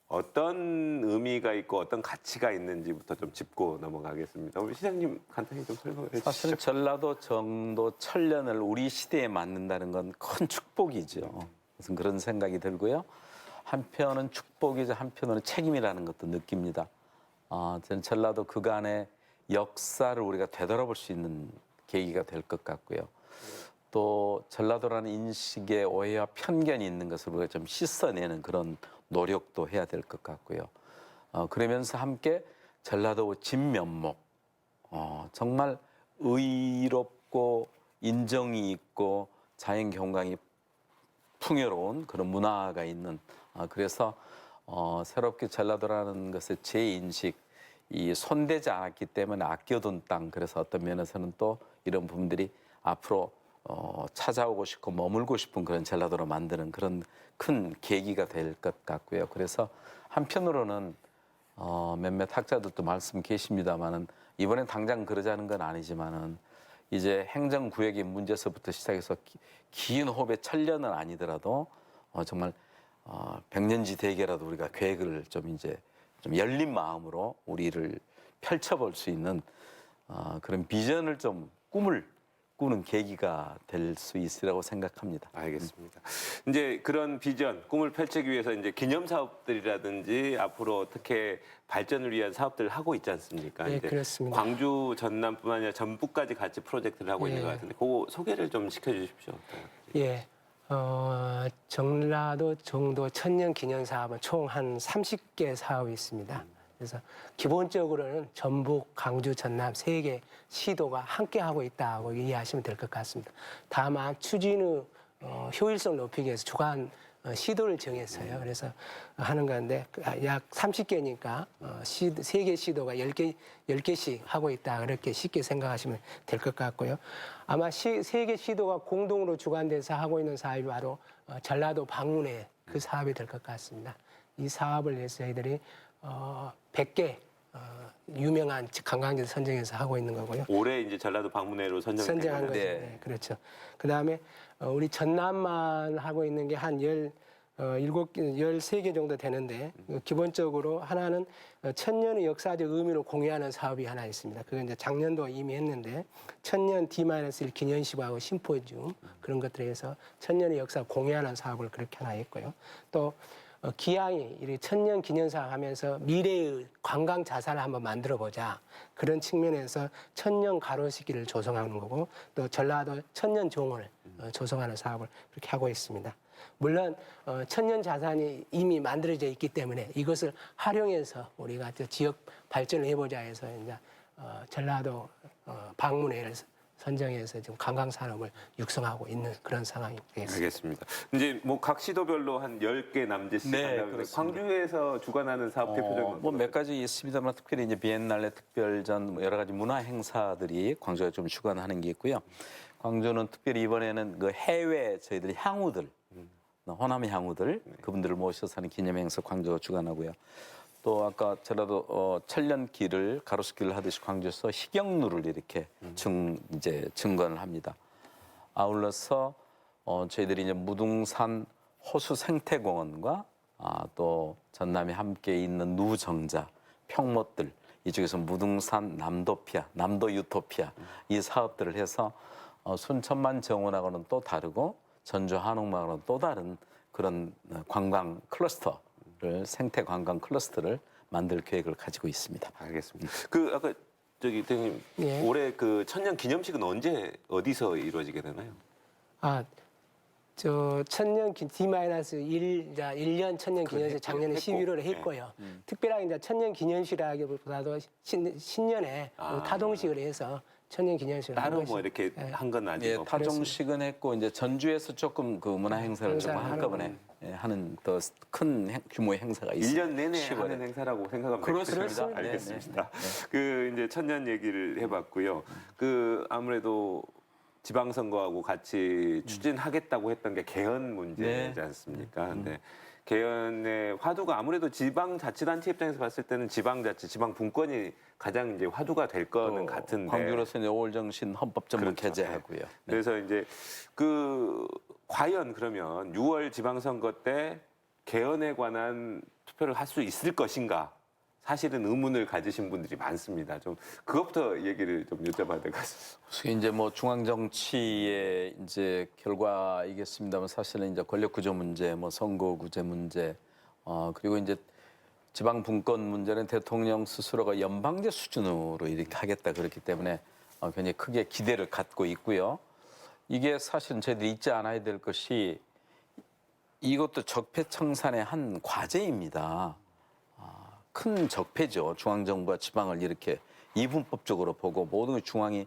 어떤 의미가 있고 어떤 가치가 있는지부터 좀 짚고 넘어가겠습니다. 우리 시장님 간단히 좀 설명해 주시죠. 사실 전라도 정도 천년을 우리 시대에 맞는다는 건 큰 축복이죠. 그래서 그런 생각이 들고요. 한편은 축복이자 한편으로는 책임이라는 것도 느낍니다. 저는 전라도 그간의 역사를 우리가 되돌아볼 수 있는 계기가 될 것 같고요. 또 전라도라는 인식에 오해와 편견이 있는 것을 우리가 좀 씻어내는 그런 노력도 해야 될 것 같고요. 그러면서 함께 전라도 진면목, 정말 의롭고 인정이 있고 자연 경관이 풍요로운 그런 문화가 있는 그래서 새롭게 전라도라는 것의 제 인식 이 손대지 않았기 때문에 아껴둔 땅 그래서 어떤 면에서는 또 이런 부분들이 앞으로 찾아오고 싶고 머물고 싶은 그런 전라도로 만드는 그런 큰 계기가 될 것 같고요. 그래서 한편으로는 몇몇 학자들도 말씀 계십니다만은 이번엔 당장 그러자는 건 아니지만은 이제 행정구역의 문제서부터 시작해서 긴 호흡의 1000년은 아니더라도 정말 백년지 대계라도 우리가 계획을 좀 이제 좀 열린 마음으로 우리를 펼쳐볼 수 있는 그런 비전을 좀 꿈을 꾸는 계기가 될 수 있으라고 생각합니다. 알겠습니다. 이제 그런 비전, 꿈을 펼치기 위해서 이제 기념 사업들이라든지 앞으로 어떻게 발전을 위한 사업들을 하고 있지 않습니까? 네, 이제 그렇습니다. 광주, 전남뿐만 아니라 전북까지 같이 프로젝트를 하고 있는 예. 것 같은데 그거 소개를 좀 시켜주십시오. 예, 전라도 정도 천년 기념 사업은 총 한 30개 사업이 있습니다. 그래서 기본적으로는 전북, 강주, 전남 세 개 시도가 함께 하고 있다고 이해하시면 될 것 같습니다. 다만 추진의 효율성 높이기 위해서 주간 시도를 정했어요. 그래서 하는 건데 약 30개니까 세 개 시도가 10개씩 하고 있다. 그렇게 쉽게 생각하시면 될 것 같고요. 아마 세 개 시도가 공동으로 주관돼서 하고 있는 사업이 바로 전라도 방문회 그 사업이 될 것 같습니다. 이 사업을 위해서 저희들이 100개 유명한 관광지를 선정해서 하고 있는 거고요. 올해 이제 전라도 방문회로 선정된 선정한 거죠. 거죠. 네, 그렇죠. 그다음에 우리 전남만 하고 있는 게 한 13개 정도 되는데 기본적으로 하나는 천년의 역사적 의미를 공유하는 사업이 하나 있습니다. 그건 이제 작년도 이미 했는데 천년 D-1 기념식하고 심포지움 그런 것들에 해서 천년의 역사 공유하는 사업을 그렇게 하나 했고요. 또 기왕이 이 천년 기념사업 하면서 미래의 관광 자산을 한번 만들어 보자. 그런 측면에서 천년 가로수길을 조성하는 거고 또 전라도 천년 종을 조성하는 사업을 그렇게 하고 있습니다. 물론 천년 자산이 이미 만들어져 있기 때문에 이것을 활용해서 우리가 지역 발전을 해보자 해서 이제 전라도 방문회를 선정해서 지금 관광 산업을 육성하고 있는 그런 상황이 되겠습니다. 알겠습니다. 이제 뭐 각 시도별로 한 10개 남짓씩 네, 한다고 그렇습니다. 광주에서 주관하는 사업 대표적인 뭐 몇 가지 있습니다만 특별히 이제 비엔날레 특별전 여러 가지 문화 행사들이 광주가 좀 주관하는 게 있고요. 광주는 특별히 이번에는 그 해외 저희들 향후들 호남 향우들 그분들을 모셔서 하는 기념행사 광주가 주관하고요. 또 아까 전라도 천년길을 가로수길을 하듯이 광주에서 희경루를 이렇게 이제 증건을 합니다. 아울러서 저희들이 이제 무등산 호수 생태공원과 또 전남이 함께 있는 누정자, 평못들 이쪽에서 무등산 남도피아, 남도 유토피아 이 사업들을 해서 순천만 정원하고는 또 다르고 전주 한옥마을은 또 다른 그런 관광 클러스터를 생태 관광 클러스터를 만들 계획을 가지고 있습니다. 알겠습니다. 그 아까 저기 대표님 예. 올해 그 천년 기념식은 언제 어디서 이루어지게 되나요? 저 천년 D-1년 천년 기념식 작년에 했고. 11월에 했고요. 특별하게 이제 천년 기념식이라기보다도 신년에 타동식을 해서 천년 기념식을 한 따로 것이- 뭐 이렇게 한 건 예, 아니고. 타종식은 했고 이제 전주에서 조금 그 문화 행사를 조금 행사를 한꺼번에 하는 더 큰 규모의 행사가 있습니다. 1년 내내 10월에. 하는 행사라고 생각하면 그렇습니다. 되겠죠? 네, 알겠습니다. 네, 그 이제 천년 얘기를 해봤고요. 그 아무래도 지방선거하고 같이 추진하겠다고 했던 게 개헌 문제지 네. 않습니까? 근데 개헌의 화두가 아무래도 지방자치단체 입장에서 봤을 때는 지방자치, 지방분권이 가장 이제 화두가 될 거는 같은데. 광주로서 이제 5월 정신 헌법 전문 그렇죠. 개제하고요. 네. 그래서 이제 그 과연 그러면 6월 지방선거 때 개헌에 관한 투표를 할 수 있을 것인가? 사실은 의문을 가지신 분들이 많습니다. 좀 그것부터 얘기를 좀 여쭤봐야 될 것 같습니다. 그래서 이제 뭐 중앙 정치의 이제 결과이겠습니다만 사실은 이제 권력 구조 문제, 뭐 선거 구제 문제, 그리고 이제 지방 분권 문제는 대통령 스스로가 연방제 수준으로 이렇게 하겠다 그렇기 때문에 굉장히 크게 기대를 갖고 있고요. 이게 사실은 저희들이 잊지 않아야 될 것이 이것도 적폐청산의 한 과제입니다. 큰 적폐죠. 중앙정부가 지방을 이렇게 이분법적으로 보고 모든 걸 중앙이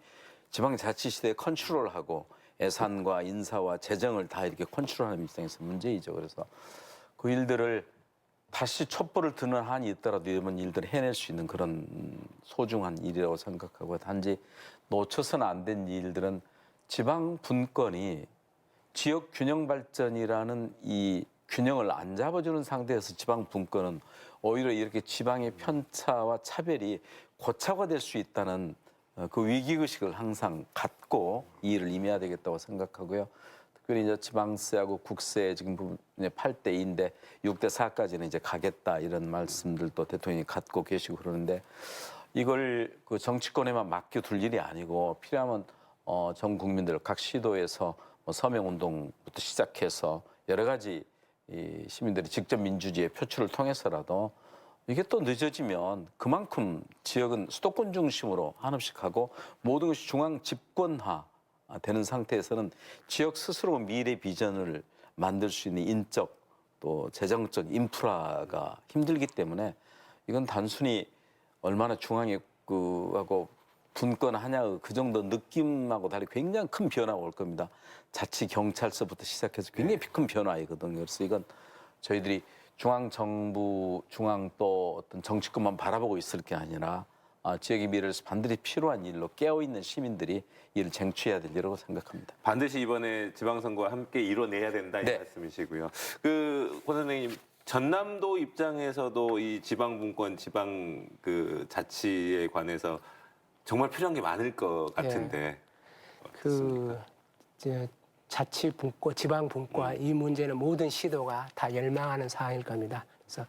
지방자치시대에 컨트롤하고 예산과 인사와 재정을 다 이렇게 컨트롤하는 입장에서 문제이죠. 그래서 그 일들을 다시 촛불을 드는 한이 있더라도 이런 일들을 해낼 수 있는 그런 소중한 일이라고 생각하고 단지 놓쳐서는 안 된 일들은 지방 분권이 지역 균형 발전이라는 이 균형을 안 잡아주는 상태에서 지방 분권은 오히려 이렇게 지방의 편차와 차별이 고착화 될 수 있다는 그 위기의식을 항상 갖고 이 일을 임해야 되겠다고 생각하고요. 특별히 이제 지방세하고 국세 지금 8대 2인데 6대 4까지는 이제 가겠다 이런 말씀들도 대통령이 갖고 계시고 그러는데 이걸 그 정치권에만 맡겨둘 일이 아니고 필요하면 전 국민들 각 시도에서 뭐 서명운동부터 시작해서 여러 가지 이 시민들이 직접 민주주의의 표출을 통해서라도 이게 또 늦어지면 그만큼 지역은 수도권 중심으로 한없씩 하고 모든 것이 중앙 집권화 되는 상태에서는 지역 스스로 미래 비전을 만들 수 있는 인적 또 재정적 인프라가 힘들기 때문에 이건 단순히 얼마나 중앙에 하고 분권하냐 그 정도 느낌하고 달리 굉장히 큰 변화가 올 겁니다. 자치 경찰서부터 시작해서 굉장히 큰 변화이거든요. 그래서 이건 저희들이 중앙 정부, 중앙 또 어떤 정치권만 바라보고 있을 게 아니라 지역의 미래에서 반드시 필요한 일로 깨어있는 시민들이 이를 쟁취해야 될 일이라고 생각합니다. 반드시 이번에 지방선거와 함께 이뤄내야 된다 이 네. 말씀이시고요. 고 선생님 전남도 입장에서도 이 지방분권, 지방 그 자치에 관해서 정말 필요한 게 많을 것 같은데. 이제 자치 분권, 지방 분권 이 문제는 모든 시도가 다 열망하는 사항일 겁니다. 그래서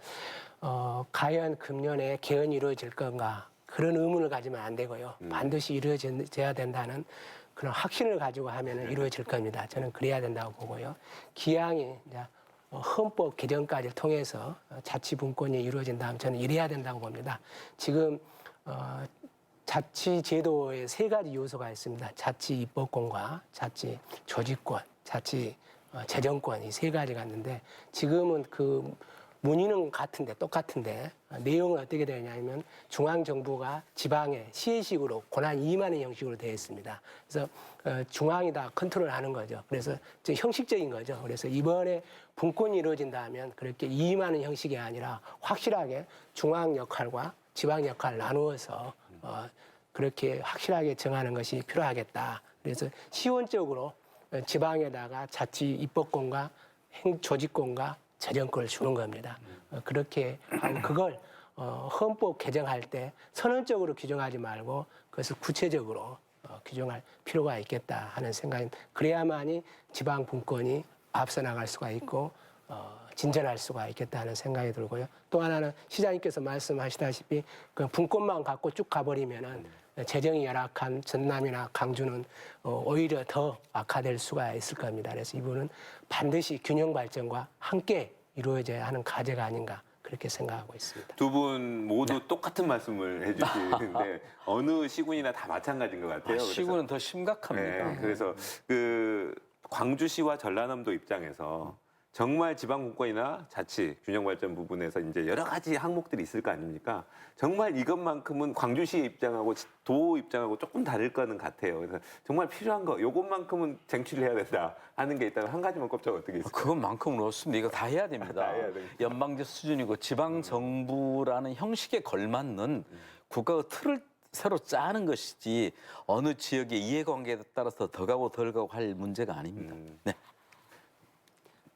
과연 금년에 개헌이 이루어질 건가 그런 의문을 가지면 안 되고요. 반드시 이루어져야 된다는 그런 확신을 가지고 하면 이루어질 겁니다. 저는 그래야 된다고 보고요. 기왕이 이제 헌법 개정까지 통해서 자치 분권이 이루어진다면 저는 이래야 된다고 봅니다. 지금 자치 제도에 세 가지 요소가 있습니다. 자치 입법권과 자치 조직권, 자치 재정권 이 세 가지가 있는데 지금은 그 문의는 똑같은데 내용은 어떻게 되냐면 중앙정부가 지방에 시혜식으로 권한 이임하는 형식으로 되어 있습니다. 그래서 중앙이 다 컨트롤하는 거죠. 그래서 형식적인 거죠. 그래서 이번에 분권이 이루어진다면 그렇게 이임하는 형식이 아니라 확실하게 중앙 역할과 지방 역할을 나누어서 그렇게 확실하게 정하는 것이 필요하겠다. 그래서 시원적으로 지방에다가 자치 입법권과 행조직권과 재정권을 주는 겁니다. 그렇게 하고 그걸 헌법 개정할 때 선언적으로 규정하지 말고 그것을 구체적으로 규정할 필요가 있겠다 하는 생각입니다. 그래야만이 지방 분권이 앞서 나갈 수가 있고 진전할 수가 있겠다 하는 생각이 들고요. 또 하나는 시장님께서 말씀하시다시피 그 분권만 갖고 쭉 가버리면은 재정이 열악한 전남이나 강주는 오히려 더 악화될 수가 있을 겁니다. 그래서 이분은 반드시 균형 발전과 함께 이루어져야 하는 과제가 아닌가 그렇게 생각하고 있습니다. 두 분 모두 똑같은 말씀을 해주시는데 어느 시군이나 다 마찬가지인 것 같아요. 시군은 더 심각합니다. 네, 그래서 그 광주시와 전라남도 입장에서 정말 지방분권이나 자치 균형 발전 부분에서 이제 여러 가지 항목들이 있을 거 아닙니까? 정말 이것만큼은 광주시의 입장하고 도 입장하고 조금 다를 거는 같아요. 그래서 정말 필요한 거, 요것만큼은 쟁취를 해야 된다 하는 게 있다면 한 가지만 꼽자면 어떻게 있을까요? 그것만큼은 없습니다. 이거 다 해야 됩니다. 다 해야 됩니다. 연방제 수준이고 지방 정부라는 형식에 걸맞는 국가의 틀을 새로 짜는 것이지 어느 지역의 이해관계에 따라서 더 가고 덜 가고 할 문제가 아닙니다. 네.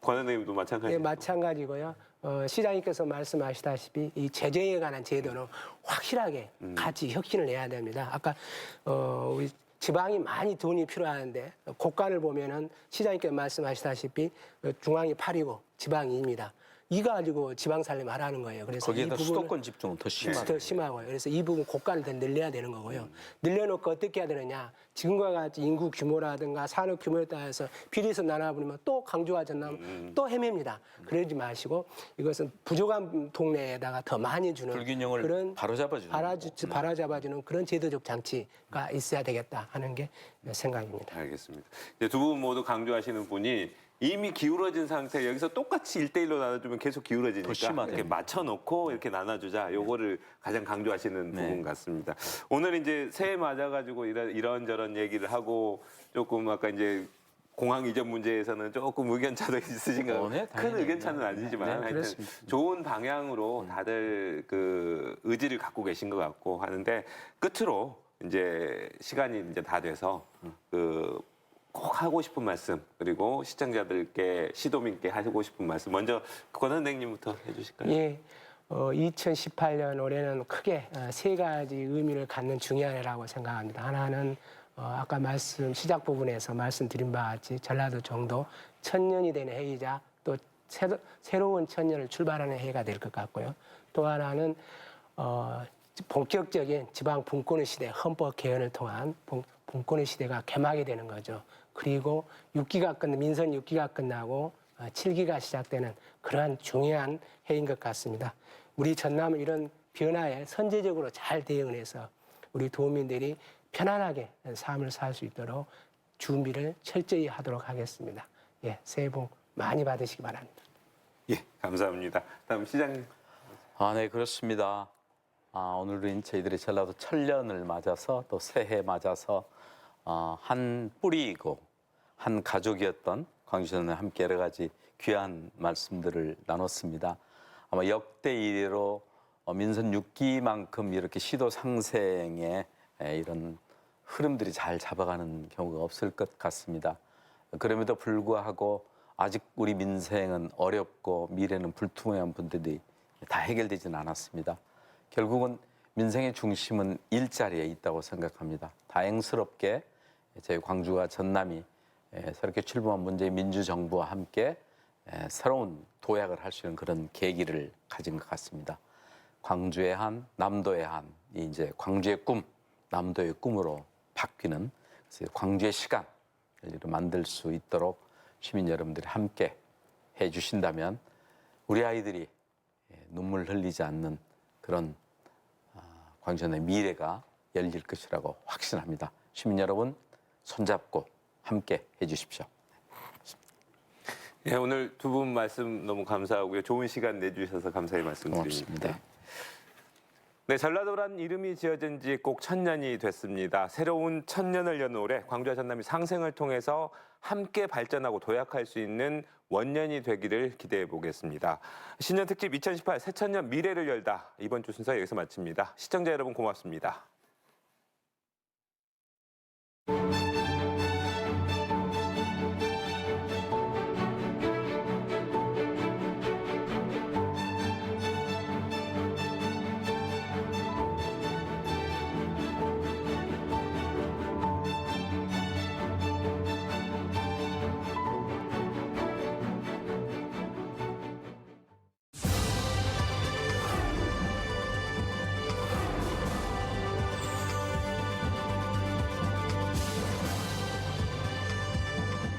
권 의원님도 마찬가지죠. 네, 마찬가지고요. 시장님께서 말씀하시다시피 이 제재에 관한 제도는 확실하게 같이 혁신을 해야 됩니다. 아까 우리 지방이 많이 돈이 필요한데 곳간을 보면은 시장님께서 말씀하시다시피 중앙이 8이고 지방이 2입니다. 이 가지고 지방 살림 하라는 거예요. 그래서 거기에다 이 부분은 수도권 집중은 더 심하죠. 더 심하고요. 그래서 이 부분 곳간을 더 늘려야 되는 거고요. 늘려놓고 어떻게 해야 되느냐. 지금과 같이 인구 규모라든가 산업 규모에 따라서 비례해서 나눠버리면 또 강조와 전남 또 헤맵니다. 그러지 마시고 이것은 부족한 동네에다가 더 많이 주는 불균형을 그런 바로잡아주는 바로잡아주는 그런 제도적 장치가 있어야 되겠다 하는 게 생각입니다. 알겠습니다. 이제 두 분 모두 강조하시는 분이 이미 기울어진 상태 여기서 똑같이 1대1로 나눠주면 계속 기울어지니까 심하죠. 이렇게 맞춰놓고 이렇게 나눠주자. 요거를 가장 강조하시는 부분 같습니다. 오늘 이제 새해 맞아가지고 이런저런 얘기를 하고 조금 아까 이제 공항 이전 문제에서는 조금 의견차도 있으신 것 같아요. 네, 큰 당연히. 의견차는 아니지만 네, 하여튼 그렇습니다. 좋은 방향으로 다들 그 의지를 갖고 계신 것 같고 하는데 끝으로 이제 시간이 이제 다 돼서 그 꼭 하고 싶은 말씀 그리고 시청자들께 시도민께 하고 싶은 말씀 먼저 권 선생님부터 해주실까요? 예, 2018년 올해는 크게 세 가지 의미를 갖는 중요한 해라고 생각합니다. 하나는 아까 시작 부분에서 말씀드린 바와 같이 전라도 정도 천년이 되는 해이자 또 새로운 천년을 출발하는 해가 될 것 같고요. 또 하나는 본격적인 지방 분권의 시대, 헌법 개헌을 통한 분권의 시대가 개막이 되는 거죠. 그리고 민선 6기가 끝나고 7기가 시작되는 그러한 중요한 해인 것 같습니다. 우리 전남은 이런 변화에 선제적으로 잘 대응을 해서 우리 도민들이 편안하게 삶을 살 수 있도록 준비를 철저히 하도록 하겠습니다. 예, 새해 복 많이 받으시기 바랍니다. 예, 감사합니다. 다음 시장님. 네, 그렇습니다. 오늘은 저희들이 전라도 천년을 맞아서 또 새해 맞아서 한 뿌리이고 한 가족이었던 광주전에 함께 여러 가지 귀한 말씀들을 나눴습니다. 아마 역대 이래로 민선 6기만큼 이렇게 시도 상생의 이런 흐름들이 잘 잡아가는 경우가 없을 것 같습니다. 그럼에도 불구하고 아직 우리 민생은 어렵고 미래는 불투명한 분들이 다 해결되지는 않았습니다. 결국은 민생의 중심은 일자리에 있다고 생각합니다. 다행스럽게 저희 광주와 전남이 새롭게 출범한 문재인 민주정부와 함께 새로운 도약을 할 수 있는 그런 계기를 가진 것 같습니다. 광주의 한, 남도의 한, 이제 광주의 꿈, 남도의 꿈으로 바뀌는 광주의 시간을 만들 수 있도록 시민 여러분들이 함께 해주신다면 우리 아이들이 눈물 흘리지 않는 그런 광주의 미래가 열릴 것이라고 확신합니다. 시민 여러분 손잡고 함께 해주십시오. 예, 오늘 두 분 말씀 너무 감사하고요. 좋은 시간 내주셔서 감사히 말씀드립니다. 고맙습니다. 네, 전라도란 이름이 지어진 지 꼭 1000년이 됐습니다. 새로운 1000년을 여는 올해 광주와 전남이 상생을 통해서 함께 발전하고 도약할 수 있는 원년이 되기를 기대해 보겠습니다. 신년 특집 2018 새천년 미래를 열다 이번 주 순서 여기서 마칩니다. 시청자 여러분 고맙습니다.